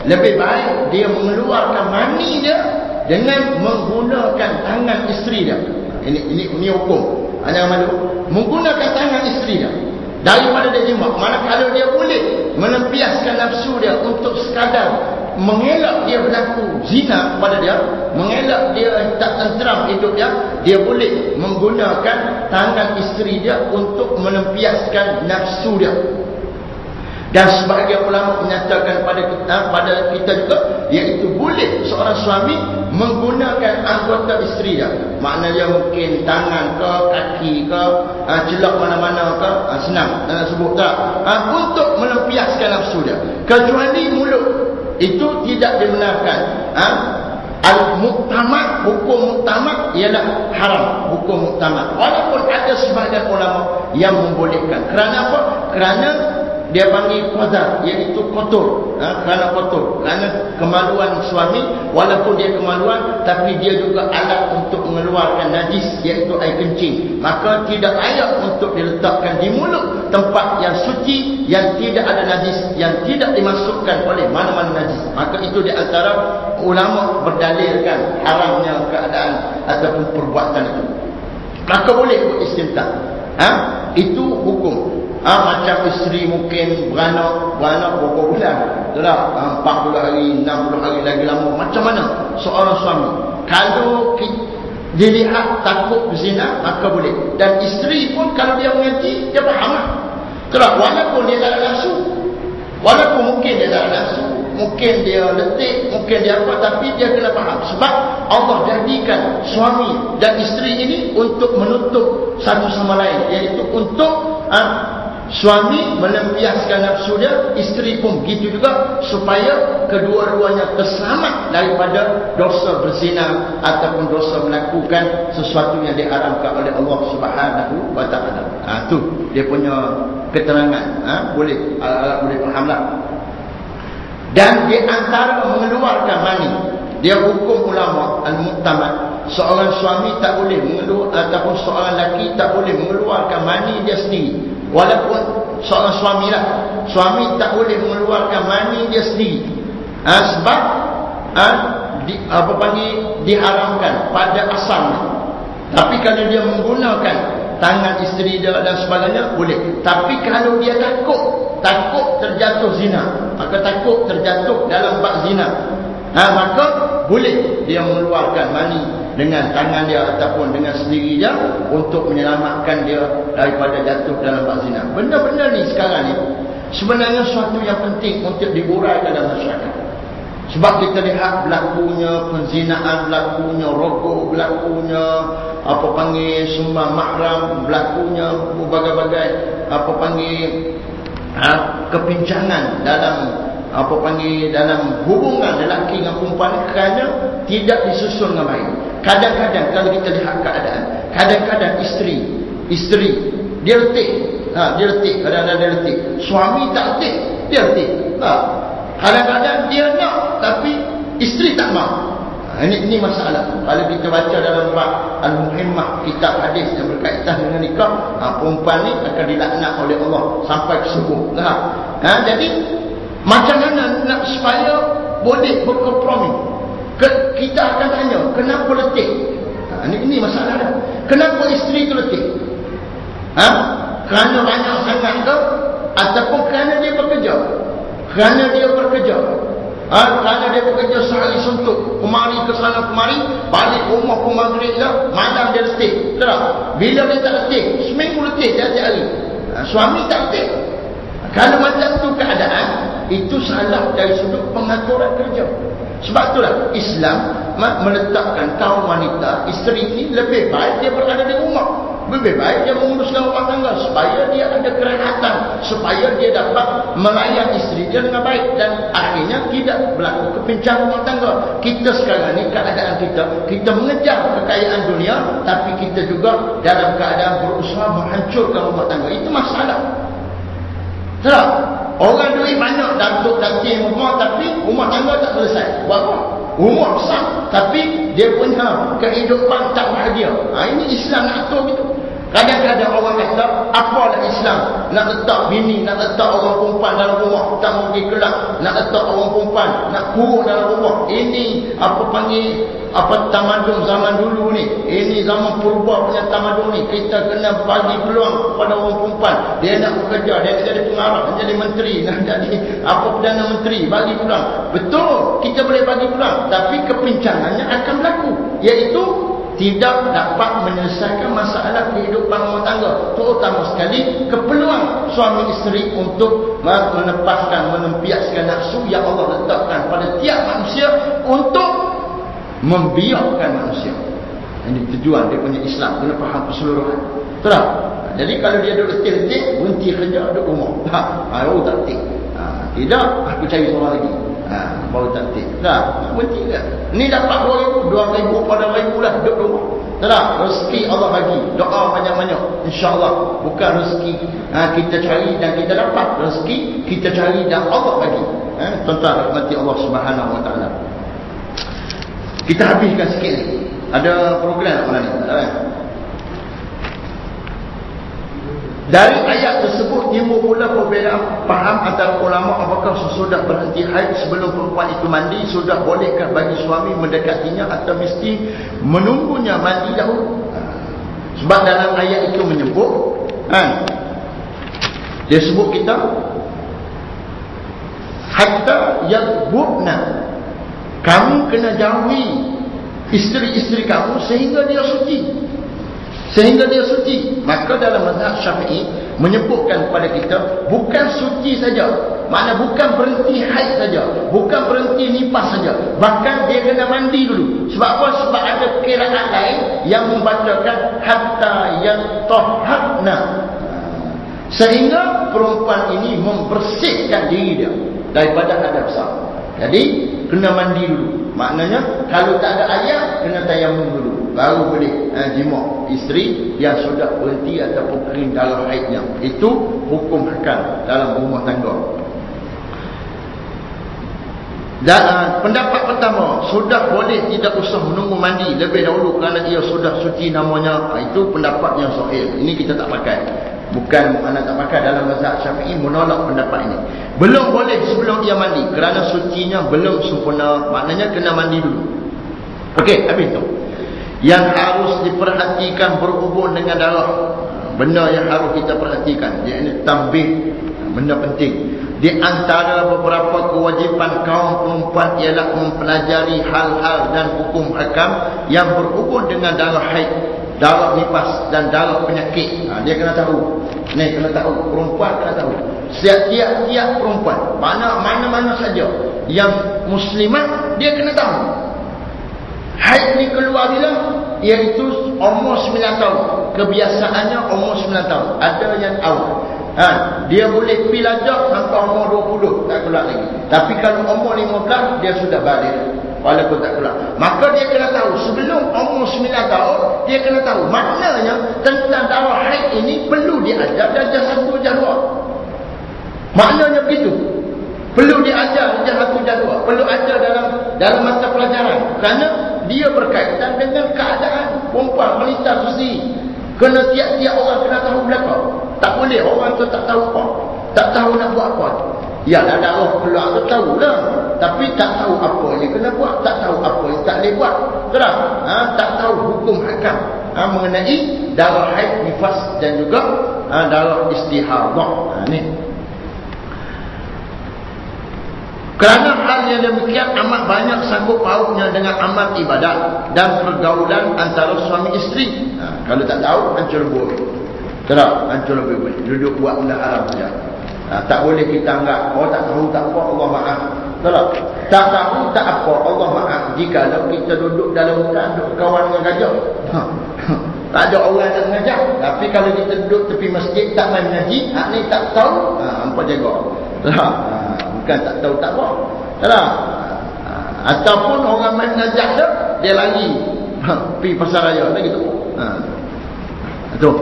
lebih baik dia mengeluarkan mani dia dengan menggunakan tangan isteri dia. Ini hukum. Hanya malu menggunakan tangan isteri dia daripada dia jima. Mana kalau dia boleh melampiaskan nafsu dia untuk sekadar mengelak dia berlaku zina pada dia, mengelak dia tak tenteram hidup dia, dia boleh menggunakan tangan isteri dia untuk melampiaskan nafsu dia. Dan sebahagian ulama menyatakan pada kita juga, iaitu boleh seorang suami menggunakan anggota isteri dia. Maknanya mungkin tangan ke, kaki ke, celak mana-mana ke, senang nak sebut tak, untuk melampiaskan nafsu dia. Kecuali mulut, itu tidak dibenarkan. Al-muktamad, hukum muktamad ialah haram, hukum muktamad. Walaupun ada sebahagian ulama yang membolehkan. Kerana apa? Kerana dia panggil qadar, iaitu kotor. Kerana kotor, kerana kemaluan suami, walaupun dia kemaluan, tapi dia juga alat untuk mengeluarkan najis, iaitu air kencing. Maka tidak layak untuk diletakkan di mulut, tempat yang suci, yang tidak ada najis, yang tidak dimasukkan oleh mana-mana najis. Maka itu di antara ulama berdalilkan haramnya keadaan ataupun perbuatan itu. Maka boleh buat istimta'. Itu hukum. Macam isteri mungkin beranak berapa bulan, itulah 40 hari, 60 hari lagi lama. Macam mana seorang suami kalau dilihat takut berzina, maka boleh. Dan isteri pun kalau dia mengerti, dia faham lah. Itulah, walaupun dia tak ada nafsu, walaupun mungkin dia tak ada nafsu, mungkin dia letih, mungkin dia apa, tapi dia kena faham. Sebab Allah jadikan suami dan isteri ini untuk menutup satu sama lain, iaitu untuk suami melampiaskan nafsu dia, isteri pun begitu juga, supaya kedua-duanya terselamat daripada dosa berzina ataupun dosa melakukan sesuatu yang diharamkan oleh Allah Subhanahu wa taala. Tu dia punya keterangan. Boleh fahamlah. Dan di antara mengeluarkan mani, dia hukum ulama al-muktamad, seorang suami tak boleh ataupun seorang lelaki tak boleh mengeluarkan mani dia sendiri. Walaupun seorang suami tak boleh mengeluarkan mani dia sendiri. Sebab diharamkan pada asalnya. Tapi kalau dia menggunakan tangan isteri dia dan sebagainya, boleh. Tapi kalau dia takut terjatuh zina, maka takut terjatuh dalam bab zina, maka boleh dia mengeluarkan mani dengan tangan dia ataupun dengan sendiri dia untuk menyelamatkan dia daripada jatuh dalam bab zina. Benda-benda ni sekarang ni sebenarnya suatu yang penting untuk diuraikan dalam masyarakat. Sebab kita lihat berlakunya penzinaan, berlakunya rokok, berlakunya sumbang mahram, berlakunya berbagai-bagai kepincangan dalam apa panggil dalam hubungan lelaki dengan perempuan kerana tidak disusun dengan baik. Kadang-kadang kalau kita lihat keadaan, kadang-kadang isteri dia letih, dia letih, kadang-kadang dia letih. Suami tak letih, dia letih. Kadang-kadang dia nak tapi isteri tak mahu. Ini masalah. Kalau kita baca dalam bab Al-Muhimmah, kitab hadis yang berkaitan dengan nikah, perempuan ni akan dilaknat oleh Allah sampai ke subuh. Jadi macam mana nak supaya boleh berkompromi? Kita akan tanya, kenapa letih? Ini masalah dah. Kenapa isteri tu letih? Kerana banyak sangat ke? Ataupun kerana dia bekerja? Kerana dia bekerja sehari suntuk, kemari ke sana kemari, balik rumah pun maghrib dah, malam dia letih. Betul tak? Bila dia tak letih, seminggu letih setiap hari. Suami tak letih. Kalau macam tu keadaan, itu salah dari sudut pengaturan kerja. Sebab itulah Islam meletakkan kaum wanita, isteri ini lebih baik dia berada di rumah. Lebih baik dia menguruskan rumah tangga supaya dia ada kerahatan, supaya dia dapat melayan isteri dia dengan baik dan akhirnya tidak berlaku kepincangan rumah tangga. Kita sekarang ni keadaan kita mengejar kekayaan dunia, tapi kita juga dalam keadaan berusaha menghancurkan rumah tangga. Itu masalah. Tak? Orang duit banyak datuk datin rumah, tapi rumah tangga tak selesai. Buat apa? Rumah besar tapi dia punya kehidupan tak bahagia. Ini Islam nak atur gitu. Kadang-kadang orang kata, apalah Islam nak letak bini, nak letak orang perempuan dalam rumah, tak pergi kelab, nak letak orang perempuan, nak kurung dalam rumah. Ini tamadun zaman dulu ni. Ini zaman purba punya tamadun ni. Kita kena bagi peluang kepada orang perempuan. Dia nak bekerja, dia nak jadi pengarah, nak jadi menteri, nak jadi Perdana Menteri, bagi peluang. Betul, kita boleh bagi peluang, tapi kepincangannya akan berlaku, iaitu tidak dapat menyelesaikan masalah kehidupan rumah tangga, terutama sekali keperluan suami isteri untuk menempiaskan nafsu yang Allah letakkan pada tiap manusia untuk membiarkan manusia. Ini tujuan dia punya Islam, kena faham keseluruhan. Betul tak? Jadi kalau dia duduk letih-letih, berhenti kerja, duduk rumah. Baru tak letih. Tidak, aku cari seorang lagi. Baru tak letih. Berhenti ke? Ni dapat 2,000, 2,000 pada 2,000 lah, duduk rumah. Tak? Rezeki Allah bagi. Doa banyak-banyak, InsyaAllah. Bukan rezeki kita cari dan kita dapat. Rezeki kita cari dan Allah bagi. Tuan-tuan rahmati Allah Subhanahu Wa Taala. Kita habiskan sikit ni. Ada program malam ni? Dari ayat tersebut timbul pula perbezaan faham antara ulama apakah sesudah berhenti haid sebelum perempuan itu mandi, sudah bolehkah bagi suami mendekatinya atau mesti menunggunya mandi dahulu. Sebab dalam ayat itu menyebut dia sebut kita hatta yadbubna, kamu kena jauhi isteri-isteri kamu sehingga dia suci. Maka dalam mazhab Syafi'i menyebutkan kepada kita bukan suci saja, makna bukan berhenti haid saja, bukan berhenti nifas saja, bahkan dia kena mandi dulu. Sebab apa? Sebab ada qiraat lain yang membacakan hatta yatahharna, sehingga perempuan ini membersihkan diri dia daripada hadas besar. Jadi kena mandi dulu. Maknanya kalau tak ada ayat, kena tayamum dulu, baru boleh jima' isteri yang sudah berhenti ataupun kering dalam haidnya. Itu hukum hakam dalam rumah tangga. Dan pendapat pertama, sudah boleh tidak usah menunggu mandi lebih dahulu kerana ia sudah suci namanya. Itu pendapat yang sahih. Ini kita tak pakai. Bukan makna tak pakai, dalam mazhab Syafi'i menolak pendapat ini. Belum boleh sebelum ia mandi kerana sucinya belum sempurna. Maknanya kena mandi dulu. Okey, habis tu. Yang harus diperhatikan berhubung dengan darah. Benda yang harus kita perhatikan, iaitu tambih, benda penting. Di antara beberapa kewajipan kaum perempuan ialah mempelajari hal-hal dan hukum hakam yang berhubung dengan darah haid, darah nifas dan darah penyakit. Dia kena tahu. Ni kena tahu, perempuan kena tahu. Setiap perempuan, mana-mana saja yang muslimat, dia kena tahu. Haid ni keluar bila? Iaitu umur 9 tahun. Kebiasaannya umur 9 tahun. Ada yang awal. Dia boleh pergi lajak sampai umur 20 tak keluar lagi. Tapi kalau umur 15 dia sudah balik walaupun tak keluar. Maka dia kena tahu sebelum umur 9 tahun dia kena tahu maknanya tentang darah haid ini perlu diajar darjah 1 darjah 2. Maknanya begitu. Perlu diajar darjah 1 darjah 2. Perlu ajar dalam mata pelajaran kerana dia berkaitan dengan keadaan perempuan wanita suci. Kena tiap-tiap orang kena tahu belakang. Tak boleh orang tu tak tahu apa, tak tahu nak buat apa. Ya dah darah keluar tu tahulah, tapi tak tahu apa yang kena buat, tak tahu apa yang tak boleh buat. Terang? Tak tahu hukum hakam mengenai darah haid, nifas dan juga darah istihadah. Ni. Kerana hal yang demikian amat banyak sangkut pautnya dengan amal ibadat dan pergaulan antara suami isteri. Kalau tak tahu, hancur lebur. Terang, hancur lebur. Duduk buat benda haram saja. Tak boleh kita anggap, tak tahu tak apa, Allah maaf. Terang, tak tahu tak apa, Allah maaf. Jika kita duduk dalam hutan, duduk kawan dengan gajah. Tak ada orang yang mengajar. Tapi kalau kita duduk tepi masjid, tak main mengaji, ni tak tahu, apa jaga. Terang. Bukan tak tahu tak apa. Tahu? Ataupun orang main ngajak dia lari pergi pasar raya lagi tu. Tu.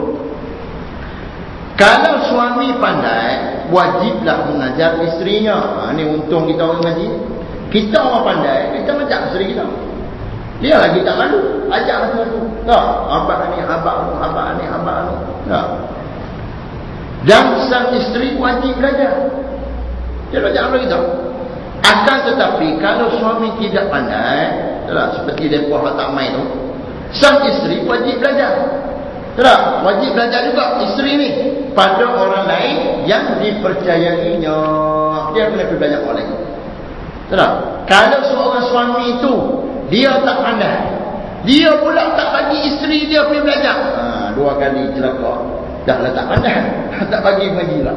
Kalau suami pandai, wajiblah mengajar isterinya. Ni untung kita orang ngaji. Kita orang pandai, kita ngajak isteri kita. Dia lagi tak malu, ajak satu. Tak, abang ni, abang ni. Tak. Dan sang isteri wajib belajar. Dia belajar lagi tahu. Akan tetapi kalau suami tidak pandai, seperti mereka tak main tu, sang isteri wajib belajar. Wajib belajar juga isteri ni pada orang lain yang dipercayainya. Dia boleh belajar orang lain. Kalau seorang suami itu dia tak pandai, dia pula tak bagi isteri dia pergi belajar, 2 kali celaka. Dah lah tak pandai, tak bagi lah.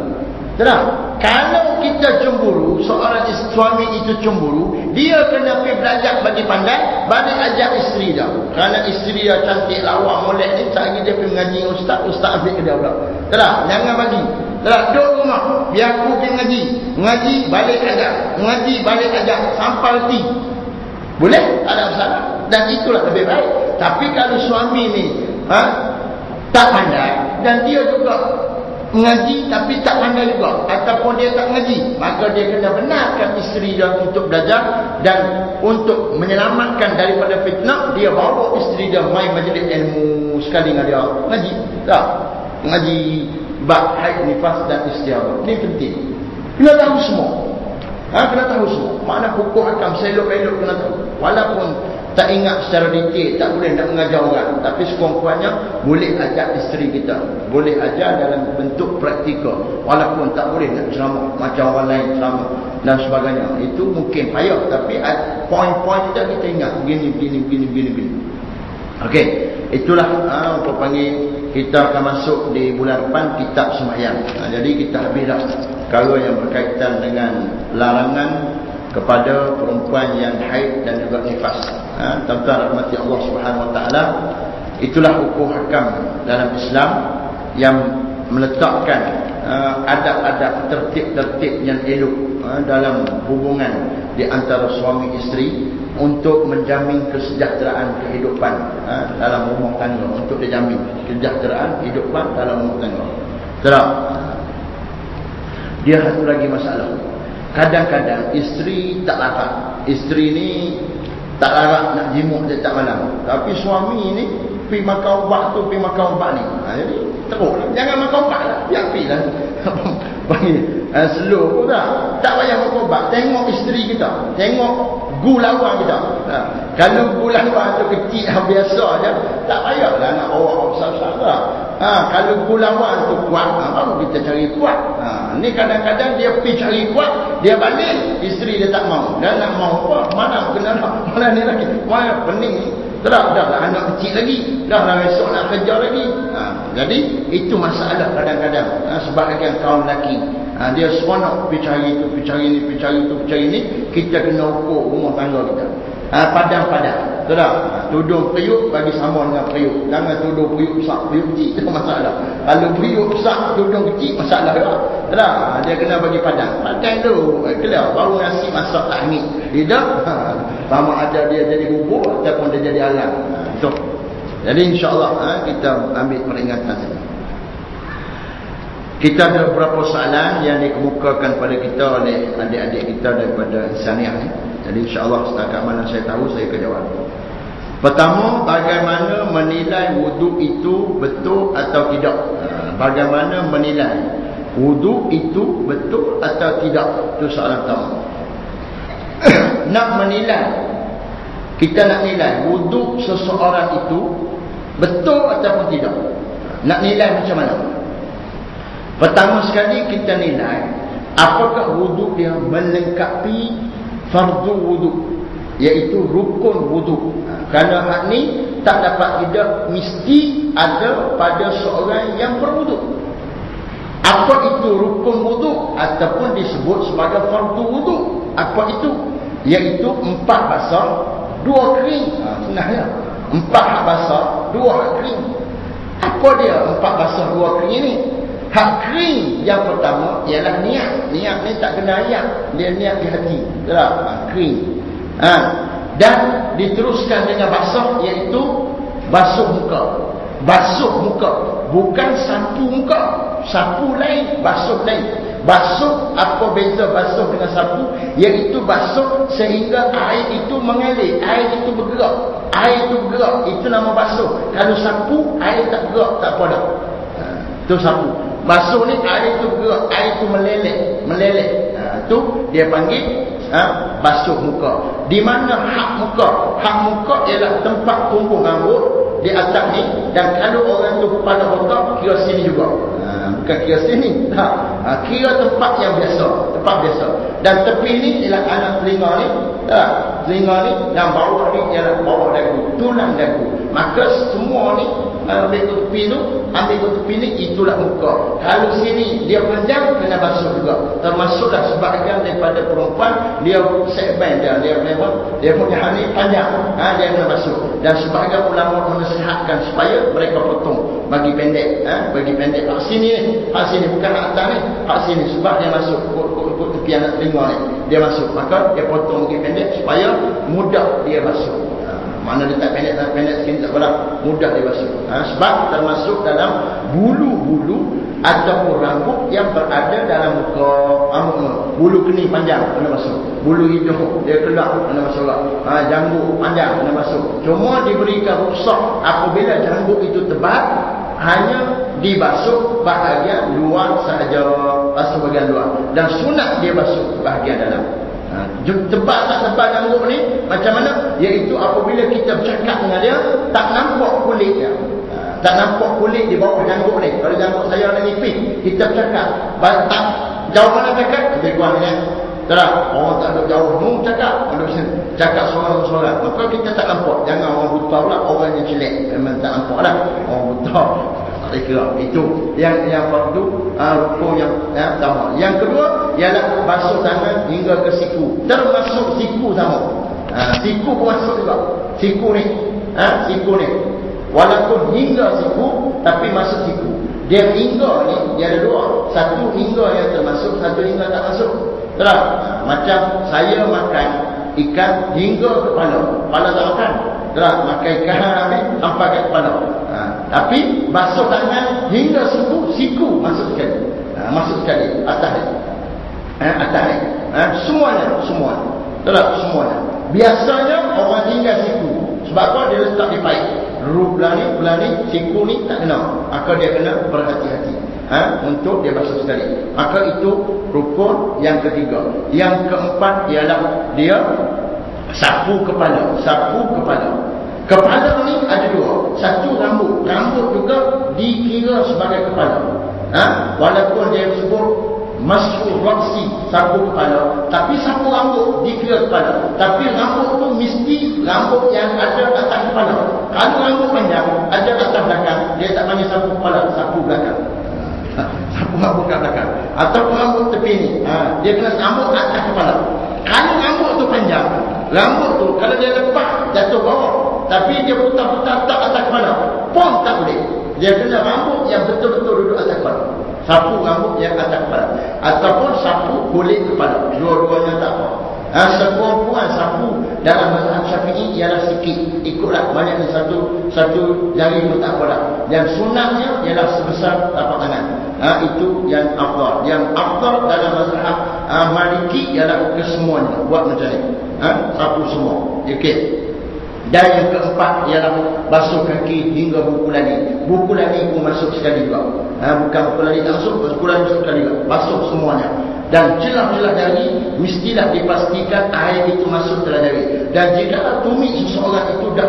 Kalau kita cemburu, seorang suami itu cemburu, dia kena pergi belajar bagi pandai, balik ajak isteri dia. Kerana isteri dia cantik, lawa, molek ni, tak lagi dia pergi mengaji ustaz ambil ke dia pula. Jangan bagi. Duduk rumah, biar aku pergi ngaji, balik ajak, sampai reti. Boleh? Tak ada masalah. Dan itulah lebih baik. Tapi kalau suami ni tak pandai, dan dia juga mengaji tapi tak pandai juga, ataupun dia tak mengaji, maka dia kena benarkan isteri dia untuk belajar. Dan untuk menyelamatkan daripada fitnah, dia bawa isteri dia main majlis ilmu sekali dengan dia ngaji. Ngaji bab haid, nifas dan istihadah. Ini penting. Kena tahu semua. Kena tahu semua. Mana hukum hakam selok-elok kena tahu. Walaupun tak ingat secara detail, tak boleh nak mengajar orang, tapi sekurang-kurangnya boleh ajar isteri kita, boleh ajar dalam bentuk praktikal, walaupun tak boleh nak ceramah macam orang lain ceramah dan sebagainya. Itu mungkin payah, tapi poin-poin kita ingat begini. Okey, itulah apa panggil, kita akan masuk di bulan depan kitab sembahyang. Jadi kita habis dah perkara yang berkaitan dengan larangan kepada perempuan yang haid dan juga nifas. Tuan-tuan rahmati Allah Subhanahu Wa Taala, itulah hukum hakam dalam Islam yang meletakkan adab-adab, tertib-tertib yang elok dalam hubungan di antara suami isteri untuk menjamin kesejahteraan kehidupan dalam rumah tangga, untuk dijamin kesejahteraan kehidupan dalam rumah tangga. Terang. Dia satu lagi masalah. Kadang-kadang isteri tak larat. Isteri ni tak larat nak jimuk dia tak malam. Tapi suami ni pergi makan ubat tu, pergi makan ubat ni. Jadi teruk lah. Jangan makan ubat lah. Biar pergi lah. Panggil slow pun tak payah makan ubat. Tengok isteri kita. Tengok gu lawan kita. Kalau gu lawan tu kecil biasa je, tak payah lah nak bawa besar-besar lah. Kalau gu lawan tu kuat, baru kita cari kuat. Ni kadang-kadang dia pergi cari kuat, dia balik, isteri dia tak mau. Dan nak mau apa? Mana kena nak? Mana ni lagi? Mana pening? Dah lah anak kecil lagi. Dah lah esok nak kerja lagi. Jadi itu masalah kadang-kadang. Sebahagian kaum lelaki, dia seronok pergi cari tu, pergi cari ni, pergi cari tu, pergi cari ni. Kita kena ukur rumah tangga kita. Padam-padam. Betul tak? Tudung periuk bagi sama dengan periuk. Jangan tudung periuk besar, periuk kecil, itu masalah. Kalau periuk besar, tudung kecil, masalah juga. Betul tak? Dia kena bagi padang. Pakai tu, clear. Baru nasi masak tak ni. Tidak, sama ada dia jadi bubur ataupun dia jadi alam. Betul. Jadi insyaAllah kita ambil peringatan sini. Kita ada beberapa soalan yang dikemukakan pada kita oleh adik-adik kita daripada Insaniah ni. Jadi insyaAllah setakat mana saya tahu saya akan jawab. Pertama, bagaimana menilai wuduk itu betul atau tidak? Bagaimana menilai wuduk itu betul atau tidak? Itu soalan pertama. Nak menilai, kita nak nilai wuduk seseorang itu betul ataupun tidak. Nak nilai macam mana? Pertama sekali kita nilai apakah wuduk dia melengkapi fardu wuduk, iaitu rukun wuduk. Kerana hak ni tak dapat tidak mesti ada pada seorang yang berwuduk. Apa itu rukun wuduk ataupun disebut sebagai fardu wuduk? Apa itu? Iaitu 4 basah 2 kering. Senangnya 4 hak basah 2 hak kering. Apa dia 4 basah 2 kering ini? Hak kering yang pertama ialah niat. Niat ni tak kena ayat, dia niat di hati. Betul tak? Kering. Dan diteruskan dengan basah, iaitu basuh muka. Basuh muka, bukan sapu muka. Sapu lain, basuh lain. Basuh, apa beza basuh dengan sapu? Iaitu basuh sehingga air itu mengalir, air itu bergerak. Air itu bergerak, itu nama basuh. Kalau sapu, air tak bergerak, tak apa dah. Itu sapu. Basuh ni air itu bergerak, air itu meleleh. Itu dia panggil basuh muka. Di mana hak muka? Hak muka ialah tempat tumbuh rambut di atas ni, dan kalau orang tu kepala botak, kira sini juga. Bukan kira sini, kira tempat yang biasa, tempat biasa. Dan tepi ni ialah anak telinga ni, telinga ni, dan bawah ni ialah bawah dagu, tulang dagu. Maka semua ni ambil ke tepi tu, ambil ke tepi ni, itulah muka. Kalau sini dia panjang, kena basuh juga. Termasuklah sebahagian daripada perempuan, dia segmen dia punya hal ni panjang, dia kena basuh. Dan sebahagian ulama menasihatkan supaya mereka potong, bagi pendek, bagi pendek. Hak sini ni, hak sini bukan hak atas ni, hak sini sebab dia masuk ke tepi anak telinga ni, dia masuk. Maka dia potong bagi pendek supaya mudah dia basuh. Mana dia tak pendek sikit tak apa, mudah dia basuh. Sebab termasuk dalam bulu-bulu ataupun rambut yang berada dalam muka. Bulu kening panjang kena basuh, bulu hidung dia kelak kena basuh juga. Janggut panjang kena basuh. Cuma diberikan rukhsah apabila janggut itu tebal, hanya dibasuh bahagian luar sahaja, basuh bahagian luar, dan sunat dia basuh bahagian dalam. Tebal tak tebal janggut ni macam mana? Iaitu apabila kita bercakap dengan dia, tak nampak kulit dia, tak nampak kulit di bawah janggut ni. Kalau janggut saya ada nipis, kita bercakap tak jauh mana cakap, lebih kurang ni. Terang orang tak ada jauh mu cakap, ada cakap seorang-seorang, maka kita tak nampak. Jangan orang buta pula, orang yang celek memang tak nampak lah. Orang buta tak kira. Itu yang fardu rukun yang pertama. Yang kedua ialah basuh tangan hingga ke siku, termasuk siku sama. Siku pun masuk juga. Siku ni, siku ni walaupun hingga siku, tapi masuk siku. Dia hingga ni dia ada dua. Satu hingga yang termasuk, satu hingga tak masuk. Terang? Macam saya makan ikan hingga kepala, kepala tak makan. Terang? Makan ikan ambil sampai ke kepala. Tapi basuh tangan hingga siku masuk sekali. Masuk sekali atas ni. Atas ni. Semuanya. Terang? Semuanya. Biasanya orang tinggal siku. Sebab apa? Dia letak di paip. Belah ni, siku ni tak kena. Maka dia kena berhati-hati untuk dia basuh sekali. Maka itu rukun yang ketiga. Yang keempat ialah dia sapu kepala. Sapu kepala. Kepala ni ada dua. Satu rambut. Rambut juga dikira sebagai kepala. Walaupun dia sebut mashu raksi, sapu kepala, tapi sapu rambut dikira kepala. Tapi rambut tu mesti rambut yang ada atas kepala. Kalau rambut panjang ada atas belakang, dia tak panggil sapu kepala, sapu belakang. Sapu rambut kat belakang. Atau rambut tepi ni, dia kena rambut atas kepala. Kalau rambut tu panjang, rambut tu kalau dia lepas jatuh bawah. Tapi dia putar-putar tak atas kepala pun tak boleh. Dia kena rambut yang betul-betul duduk atas kepala. Sapu rambut yang atas kepala. Ataupun sapu kulit kepala. Dua-duanya tak apa. Sekurang-kurang sapu dalam mazhab Syafi'i ialah sikit. Ikutlah banyak satu jari pun tak apa dah. Yang sunatnya ialah sebesar tapak tangan. Itu yang afdal. Yang afdal dalam mazhab Maliki ialah kesemuanya. Buat macam ni. Sapu semua. Okey. Dan yang keempat ialah basuh kaki hingga buku lali. Buku lali pun masuk sekali juga. Bukan buku lali tak masuk, buku lali masuk sekali juga. Basuh semuanya. Dan celah-celah jari mestilah dipastikan air itu masuk celah jari. Dan jika tumit seseorang itu dah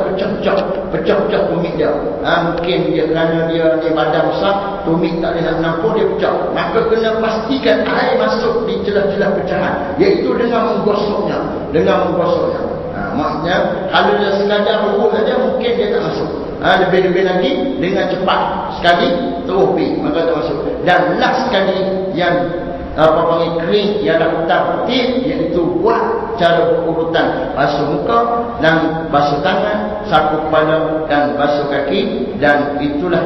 pecah-pecah tumit dia. Mungkin dia kerana dia ni badan besar, tumit tak boleh nak menampung, dia pecah. Maka kena pastikan air masuk di celah-celah pecahan, iaitu dengan menggosoknya. Maksudnya kalau dia sekadar urut saja mungkin dia tak masuk. Lebih-lebih lagi dengan cepat sekali terus pergi, maka tak masuk. Dan last sekali yang panggil kering ialah tertib, iaitu buat cara berurutan. Basuh muka dan basuh tangan, sapu kepala dan basuh kaki. Dan itulah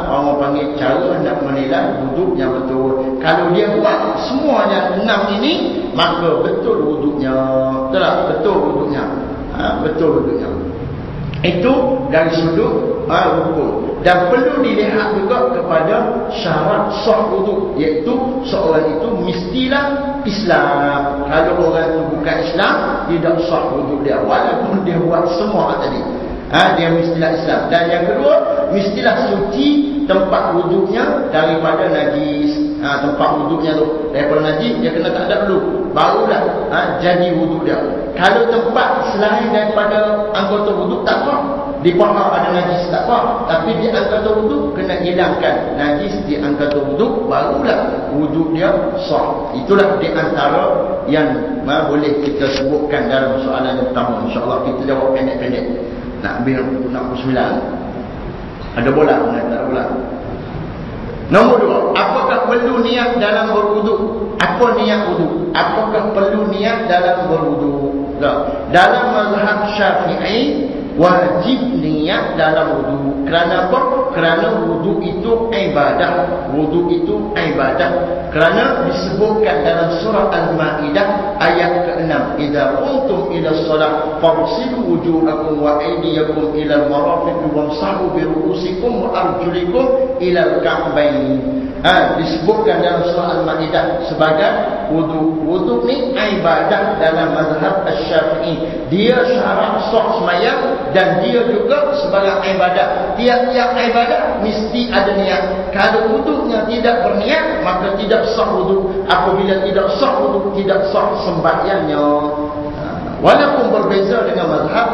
orang panggil cara nak menilai wuduk yang betul. Kalau dia buat semuanya 6 ini, maka betul wuduknya. Betul wuduknya. Betul wuduknya. Itu dari sudut rukun. Dan perlu dilihat juga kepada syarat sah wuduk, iaitu seorang itu mestilah Islam. Kalau orang itu bukan Islam, tidak sah wuduk dia walaupun dia buat semua tadi. Dia mestilah Islam. Dan yang kedua, mestilah suci tempat wuduknya daripada najis. Tempat wuduknya tu daripada najis, dia kena tak ada dulu, barulah jadi wuduk dia. Kalau tempat selain daripada anggota wuduk tak apa, di paha ada najis tak apa, tapi di anggota wuduk kena hilangkan najis di anggota wuduk, barulah wuduk dia sah. Itulah di antara yang boleh kita sebutkan dalam soalan yang pertama. InsyaAllah kita jawab pendek-pendek. Nak pukul 9. Ada bola? Tak ada bola. Nombor 2, apakah perlu niat dalam berwuduk? Apa niat wuduk? Apakah perlu niat dalam berwuduk? Dalam mazhab Syafi'i wajib niat dalam wuduk. Kerana apa? Kerana wuduk itu ibadah. Wuduk itu ibadah. Kerana disebutkan dalam surah Al-Ma'idah ayat ke-6, idza qumtum ila shalah fagsilu wujuhakum wa aydiyakum ila al-marafiq wamsahu bi ru'usikum wa arjulikum ila al-ka'bayn. Disebutkan dalam surah Al-Ma'idah sebagai wuduk. Wuduk ni ibadah dalam mazhab Asy-Syafi'i. Dia syarat sah sembahyang dan dia juga sebagai ibadah. Tiap-tiap ibadah mesti ada niat. Kalau wuduknya tidak berniat, maka tidak sah wuduk. Apabila tidak sah wuduk, tidak sah sembahyangnya. Walaupun berbeza dengan mazhab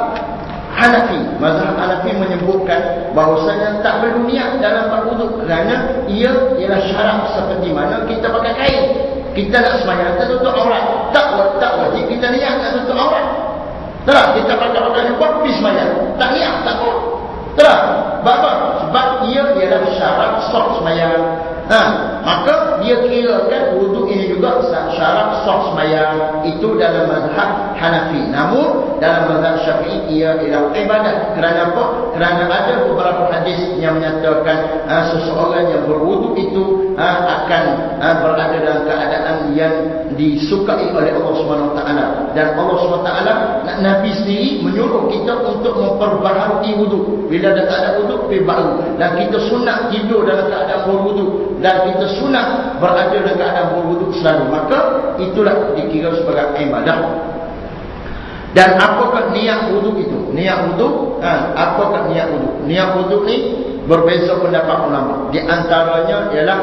Hanafi. Mazhab Hanafi menyebutkan bahawasanya tak perlu niat dalam bab wuduk, kerana ia ialah syarat seperti mana kita pakai kain. Kita nak sembahyang, kita tutup aurat. Tak wajib kita niat nak tutup aurat. Tak, kita pakai jubah pergi sembahyang. Tak niat, tak apa. Tak. Sebab ia ialah syarat sah sembahyang. Maka dia kirakan wuduk ini juga syarat sah sembahyang. Itu dalam mazhab Hanafi. Namun dalam mazhab Syafi'i ia ialah ibadah. Kerana apa? Kerana ada beberapa hadis yang menyatakan seseorang yang berwuduk itu akan berada dalam keadaan yang disukai oleh Allah SWT. Dan Allah SWT, Nabi sendiri menyuruh kita untuk memperbaharui wuduk. Bila dah tak ada wuduk, pergi baru. Dan kita sunat tidur dalam keadaan berwuduk, dan kita sunat berada dalam keadaan berwuduk selalu. Maka itulah dikira sebagai ibadah. Dan apakah niat wuduk itu? Niat wuduk, apakah niat wuduk? Niat wuduk ni berbeza pendapat ulama. Di antaranya ialah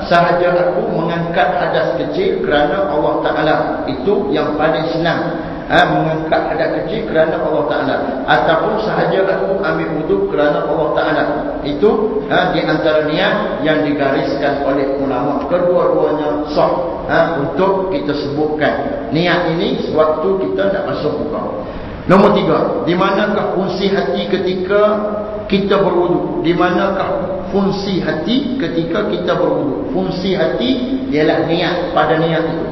sahaja aku mengangkat hadas kecil kerana Allah Ta'ala. Itu yang paling senang. Mengangkat hadas kecil kerana Allah Ta'ala. Ataupun sahaja aku ambil wuduk kerana Allah Ta'ala. Itu di antara niat yang digariskan oleh ulama. Kedua-duanya sah untuk kita sebutkan. Niat ini sewaktu kita nak masuk buka. Nombor 3, di manakah fungsi hati ketika kita berwuduk? Di manakah fungsi hati ketika kita berwuduk? Fungsi hati ialah niat, pada niat itu.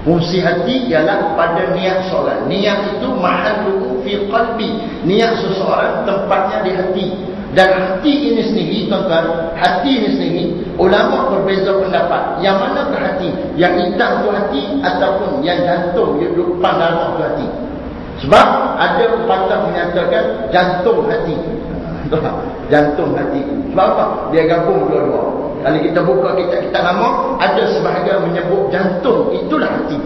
Fungsi hati ialah pada niat seorang. Niat itu mahalluhu fi qalbi. Niat seseorang tempatnya di hati. Dan hati ini sendiri, tuan-tuan, hati ini sendiri, ulama berbeza pendapat. Yang mana ke hati? Yang hitam tu hati ataupun yang jantung, yang depan dalam tu hati. Sebab ada pepatah menyatakan jantung hati. Jantung hati. Sebab apa? Dia gabung dua-dua. Kalau kita buka kitab-kitab lama, ada sebahagian menyebut jantung itulah hati.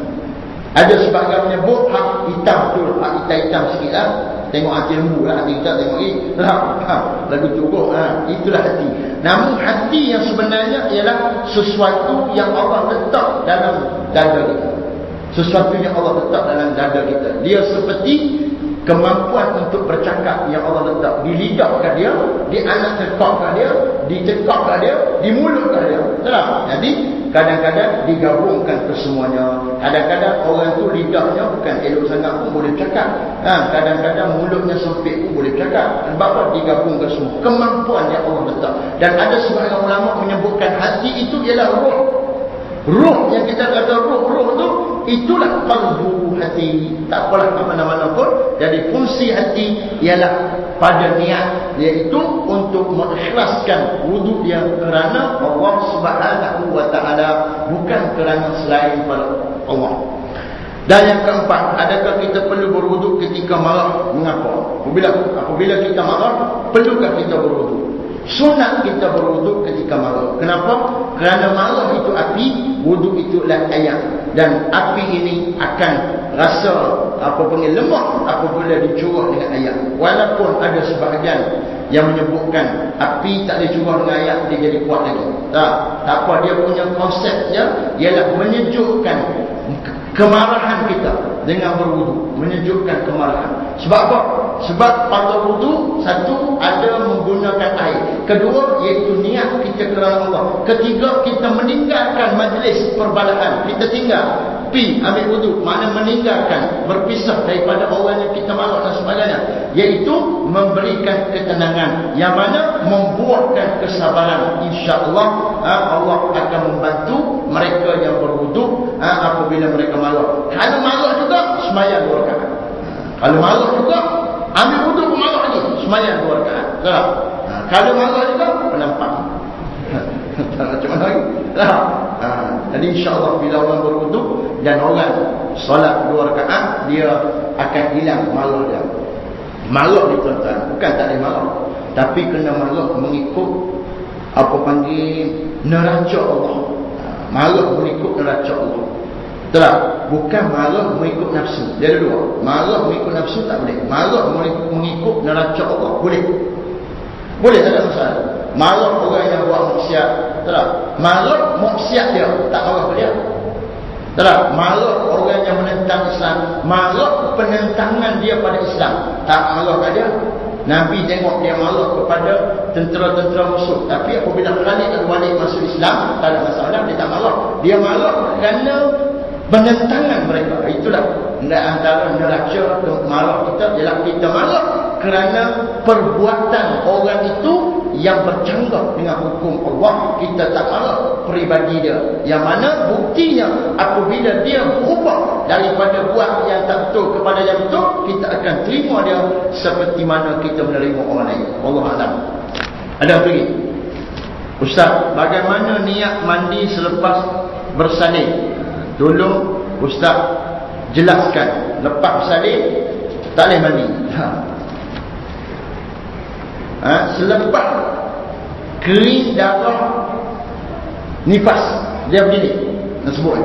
Ada sebahagian menyebut hak hitam tu, hak hitam-hitam sikit lah. Tengok hati lembu lah, hati kita tengok lagu curug, itulah hati. Namun hati yang sebenarnya ialah sesuatu yang Allah letak dalam dada kita. Sesuatu yang Allah letak dalam dada kita. Dia seperti kemampuan untuk bercakap yang Allah letak di lidahkah dia, di anak cekakah dia, di cekakah dia, di mulutkah dia. Betul? Jadi kadang-kadang digabungkan kesemuanya. Kadang-kadang orang tu lidahnya bukan elok sangat pun boleh bercakap. Kadang-kadang mulutnya sempit pun boleh bercakap. Sebab apa? Digabungkan semua kemampuan yang Allah letak. Dan ada sebahagian ulama menyebutkan hati itu ialah roh. Ruh yang kita kata ruh tu, itulah qalbu hati. Tak apalah mana-mana pun. Jadi fungsi hati ialah pada niat, iaitu untuk mengikhlaskan wuduk dia kerana Allah Subhanahu wa taala, bukan kerana selain pada Allah. Dan yang keempat, adakah kita perlu berwuduk ketika marah? Mengapa? Apabila kita marah, perlukah kita berwuduk? Sunat kita berwuduk ketika marah. Kenapa? Kerana marah itu api, wuduk itu adalah air. Dan api ini akan rasa lemah apabila dicurah dengan air. Walaupun ada sebahagian yang menyebutkan api tak dicurah dengan air, dia jadi kuat lagi. Tak apa, dia punya konsepnya ialah menyejukkan kemarahan kita dengan berwuduk. Menyejukkan kemarahan. Sebab apa? Sebab pada wuduk, satu, ada menggunakan air. Kedua, iaitu niat kita kerana Allah. Ketiga, kita meninggalkan majlis perbalahan. Kita tinggal, ambil wuduk. Makna meninggalkan, berpisah daripada orang yang kita malu dan sebagainya. Iaitu memberikan ketenangan, yang mana membuahkan kesabaran. InsyaAllah Allah akan membantu mereka yang berwuduk apabila mereka malu. Kalau malu juga, sembahyang 2 rakaat. Kalau malu juga, ambil wuduk malu lagi, sembahyang 2 rakaat. Kalau malu juga, penampang. Macam mana lagi? Jadi insyaAllah bila orang berwuduk dan orang solat 2 rakaat, dia akan hilang malu dia. Malu ni tuan-tuan, bukan tak ada malu, tapi kena malu mengikut apa panggil neraca Allah. Malu mengikut neraca Allah. Betul? Bukan malu mengikut nafsu. Dia ada dua. Malu mengikut nafsu tak boleh. Malu mengikut neraca Allah boleh. Boleh, tak ada masalah. Malu orang yang buat maksiat, betul? Malu maksiat dia, tak marah ke dia. Betul? Malu orang yang menentang Islam, malu penentangan dia pada Islam, tak marah ke dia. Nabi tengok dia malu kepada tentera-tentera musuh, tapi apabila Khalid al-Walid masuk Islam, tak ada masalah, dia tak malu. Dia malu kerana penentangan mereka. Itulah antara neraca malu kita, ialah kita malu kerana perbuatan orang itu yang bercanggah dengan hukum Allah. Kita tak malu peribadi dia, yang mana buktinya apabila dia berubah daripada buat yang tak betul kepada yang betul, kita akan terima dia seperti mana kita menerima orang lain. Allah Alam. Ada apa lagi? Ustaz, bagaimana niat mandi selepas bersalin? Tolong Ustaz jelaskan. Lepas bersalin tak boleh mandi. Selepas kering darah nifas, dia begini nak sebut.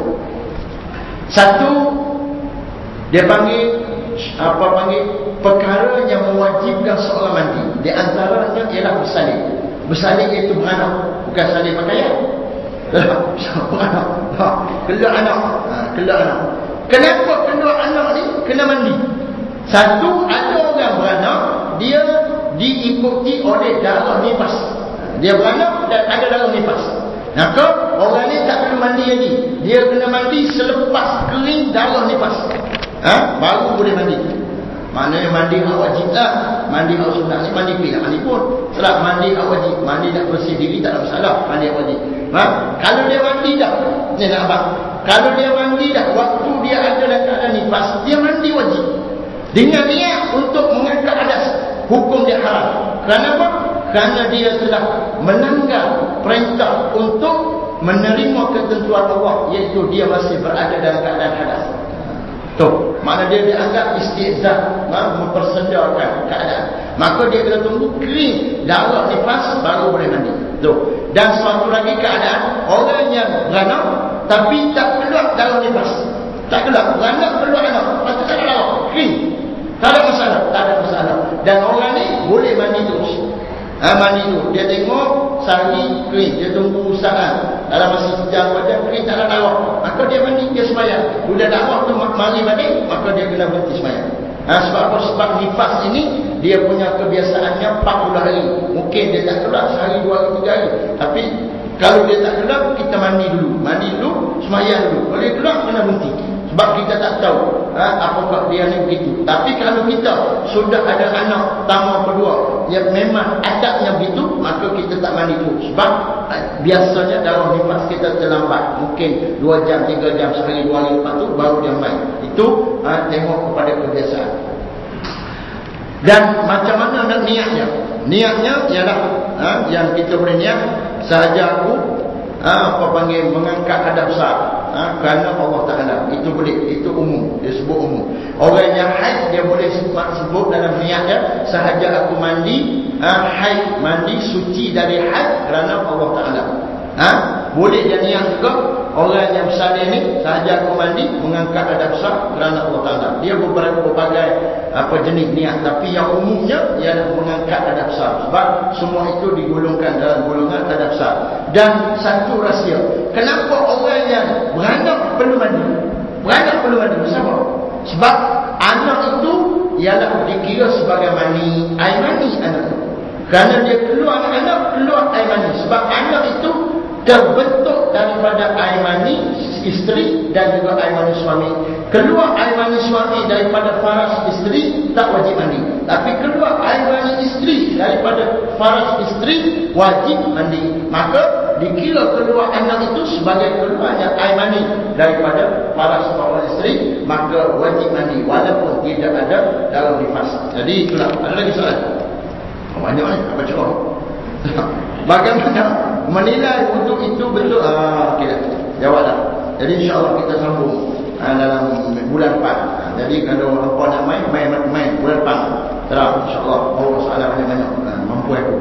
Satu, dia panggil perkara yang mewajibkan seorang mandi. Di antaranya ialah bersalin. Bersalin iaitu beranak, bukan salin pakaian. Beranak. Keluar anak. Keluar anak. Kenapa keluar anak ni kena mandi? Satu, ada orang beranak, dia diikuti oleh darah nifas. Dia beranak dan ada darah nifas. Maka orang ni tak kena mandi lagi. Dia kena mandi selepas kering darah nifas. Baru boleh mandi. Maknanya mandi hak wajib lah. Mandi hak sunat ni mandi pilih mandi pun. Setelah mandi hak wajib, mandi nak bersih diri tak ada masalah. Mandi hak wajib. Kalau dia mandi dah, ni nak abang, Kalau dia mandi dah, waktu dia ada dalam keadaan nifas, dia mandi wajib. Dengan niat untuk mengangkat hadas, hukum dia haram. Kenapa? Kerana dia telah melanggar perintah untuk menerima ketentuan Allah, iaitu dia masih berada dalam keadaan hadas. Tuh, makna dia dianggap istizah, mempersendakan keadaan. Maka dia kena tunggu kering darah nifas baru boleh mandi. Tuh. Dan suatu lagi keadaan orang yang beranak tapi tak keluar darah nifas. Tak keluar, beranak keluar anak, pasti tak ada darah, kering. Tak ada masalah, tak ada masalah. Dan orang ni boleh mandi terus. Mandi tu, dia tengok sehari kering, dia tunggu usaha dalam masa sejam jam kering tak ada darah, maka dia mandi, dia sembahyang. Bila darah tu mari balik, maka dia kena berhenti sembahyang. Sebab apa? Sebab nifas ini dia punya kebiasaannya 40 hari. Mungkin dia tak keluar sehari, 2 hari, 3 hari. Tapi kalau dia tak keluar, kita mandi dulu, sembahyang dulu. Kalau dia keluar, kena berhenti. Sebab kita tak tahu apakah dia ni begitu. Tapi kalau kita sudah ada anak pertama, kedua, yang memang adabnya begitu, maka kita tak mandi dulu. Sebab biasanya darah nifas kita terlambat. Mungkin 2 jam, 3 jam, sehari, 2 hari lepas tu baru dia main. Itu tengok kepada kebiasaan. Dan macam mana nak niatnya? Niatnya ialah yang kita boleh niat sahaja aku mengangkat hadap besar kerana Allah Ta'ala. Itu boleh, itu umum, dia sebut umum. Orang yang haid dia boleh sebut dalam niat dia sahaja aku mandi haid, mandi suci dari haid kerana Allah Ta'ala. Boleh dia niat juga orang yang bersalin ni sahaja aku mandi mengangkat hadap besar kerana Allah Ta'ala. Dia berbagai jenis niat, tapi yang umumnya ialah mengangkat hadap besar. Sebab semua itu digolongkan dalam golongan hadap besar. Dan satu rahsia, kenapa orang yang beranak perlu mandi? Beranak perlu mandi bersama. Sebab anak itu ialah dikira sebagai mani, air mani anak itu. Kerana dia keluar anak, keluar air mani. Sebab anak itu terbentuk daripada air mani isteri dan juga air mani suami. Keluar air mani suami daripada faras isteri tak wajib mandi. Tapi keluar air mani isteri daripada faras isteri wajib mandi. Maka dikira keluar anak itu sebagai keluarnya air mani daripada faras isteri, maka wajib mandi walaupun tidak ada dalam nifas. Jadi itulah. Ada lagi soalan? Banyak ni apa cakap? Bagaimana menilai wuduk itu betul? Okey, jawablah. Jadi insya-Allah kita sambung dalam bulan 4. Jadi kalau apa nak main bulan 4. Terang insya-Allah mau soalan banyak-banyak mampu aku.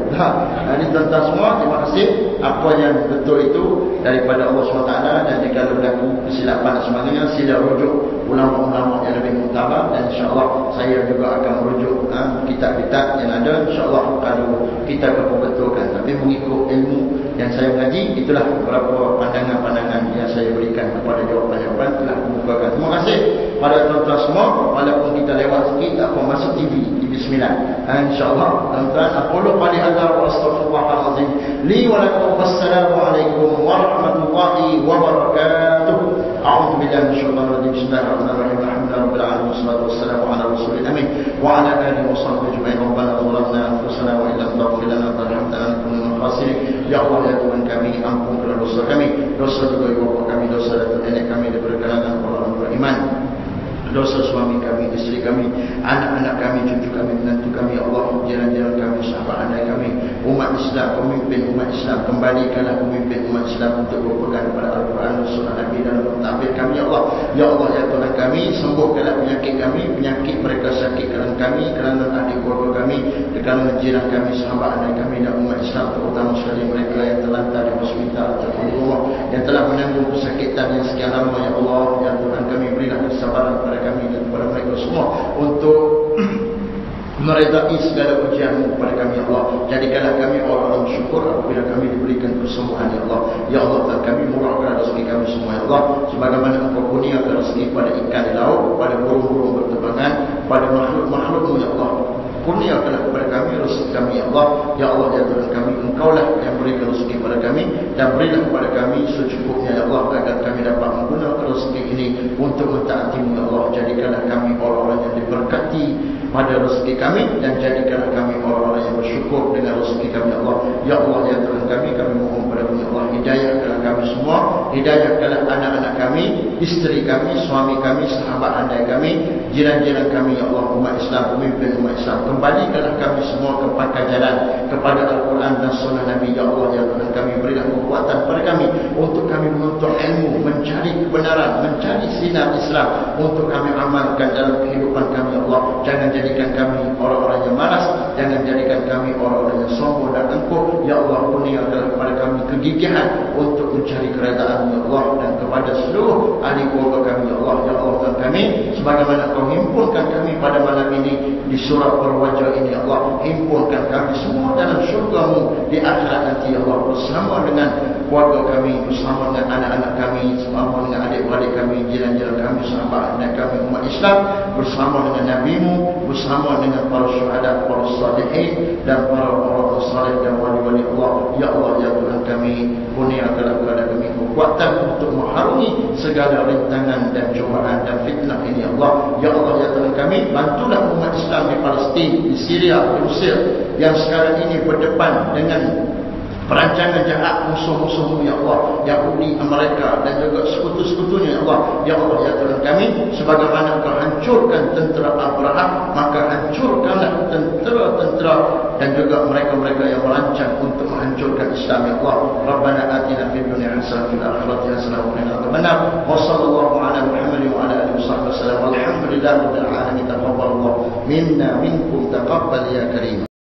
Jadi tuan-tuan semua, terima kasih. Apa yang betul itu daripada Allah SWT, dan jika berlaku kesilapan dan sebagainya, sila rujuk ulama-ulama yang lebih muktabar, dan insya-Allah saya juga akan merujuk kitab-kitab yang ada. Insya-Allah kalau kita betul-betulkan, tapi mengikut ilmu yang saya mengaji, itulah beberapa pandangan-pandangan yang saya berikan kepada jawapan-jawapan telah kemukakan. Terima kasih pada tuan-tuan semua. Walaupun kita lewat sikit, tak apa, masuk TV 9. InsyaAllah tuan-tuan, aqulu qali hadza wa astaghfirullahalazim li wa lakum. Wassalamualaikum warahmatullahi wabarakatuh. A'udzu billahi minasyaitonir rajim. Bismillahirrahmanirrahim. Alhamdulillahirabbil alamin, wassalatu wassalamu ala rasulil amin wa ala alihi wa sahbihi ajma'in. Rabbana zalamna anfusana wa illam taghfir lana wa tarhamna lanakunanna minal khasirin. Ya Allah, ya Tuhan kami, ampunkanlah dosa kami, dosa juga ibu bapa kami, dosa dan nenek kami daripada kalangan orang beriman, dosa suami kami, isteri kami, anak-anak kami, cucu kami, menantu kami, ya Allah, jalan-jalan kami, sahabat andai kami, umat Islam, pemimpin umat Islam, kembalikanlah pemimpin umat Islam untuk berpegang kepada Al-Quran dan Sunnah Nabi dan mentadbir kami, ya Allah. Ya Allah, ya Tuhan kami, sembuhkanlah penyakit kami, penyakit mereka sakit kerana kami, kerana ahli keluarga kami, kerana jiran kami, sahabat andai kami dan umat Islam, terutama sekali mereka yang terlantar di hospital ataupun di rumah, yang telah menanggung kesakitan yang sekian lama, ya Allah. Ya Tuhan kami, berilah kesabaran kepada kami dan kepada mereka semua untuk meredai segala ujian kepada kami, ya Allah. Jadikanlah kami orang-orang bersyukur apabila kami diberikan kesembuhan, ya Allah. Ya Allah, dan kami murahkan rezeki kami semua, ya Allah. Sebagaimana Engkau kurniakan rezeki pada ikan di laut, pada burung-burung berterbangan, pada makhluk-makhluk-Mu, ya Allah. Kurniakanlah kepada kami rezeki kami, ya Allah. Ya Allah, ya Tuhan kami, Engkaulah yang berikan rezeki kepada kami, dan berilah kepada kami secukupnya, ya Allah, agar kami dapat menggunakan rezeki ini untuk mentaati-Mu, ya Allah. Jadikanlah kami orang-orang yang diberkati pada rezeki kami, dan jadikanlah kami orang-orang yang bersyukur dengan rezeki kami, ya Allah. Ya Allah, ya Tuhan kami mohon kepada-Mu, ya Allah, hidayahkanlah kami semua hidayahkanlah anak-anak kami, isteri kami, suami kami, sahabat andai kami, jiran-jiran kami, ya Allah, umat Islam, pemimpin umat Islam. Kembalikanlah kami semua ke pangkal jalan, kepada Al-Quran dan Sunnah Nabi, ya Allah, ya Tuhan kami. Berilah kekuatan pada kami untuk kami menuntut ilmu, mencari kebenaran, mencari sinar Islam, untuk kami amalkan dalam kehidupan kami, ya Allah. Jangan jadikan kami orang-orang yang malas, jangan jadikan kami orang-orang yang sombong dan angkuh, ya Allah. Kurniakanlah kepada kami kegigihan untuk mencari keredaan, ya Allah, dan kepada seluruh ahli keluarga kami, ya Allah, ya Allah Tuhan kami. Sebagaimana Kau himpunkan kami pada malam ini di surah Berwajah ini, ya Allah, himpunkan kami semua dalam syurga-Mu di akhirat nanti, ya Allah, bersama dengan keluarga kami, bersama dengan anak-anak kami, bersama dengan adik-beradik kami, jiran-jiran kami, sahabat dan kami umat Islam, bersama dengan Nabi-Mu, bersama dengan para syuhada, para salihin dan para orang salih dan wali-wali Allah, ya Allah, ya Tuhan kami. Kurniakanlah kepada kami kekuatan untuk mengharungi segala rintangan dan cubaan dan fitnah ini, ya Allah, ya Allah, ya Tuhan kami. Bantulah umat Islam di Palestin, di Syria, di Mesir yang sekarang ini berdepan dengan perancangan jahat musuh-musuh-Mu, ya Allah, Yahudi, Amerika dan juga sekutu-sekutunya, ya Allah, ya Allah, ya Tuhan kami. Sebagaimana Kau hancurkan tentera Abraham, maka hancurkanlah tentera-tentera dan juga mereka-mereka yang merancang untuk menghancurkan Islam, ya Allah. Rabbana atina fid dunya hasanah fil akhirati hasanah wa qina adzabannar. Wa sallallahu ala Muhammadin wa ala alihi wasallam. Walhamdulillahirabbil alamin. Taqabbalallahu minna minkum taqabbal ya karim.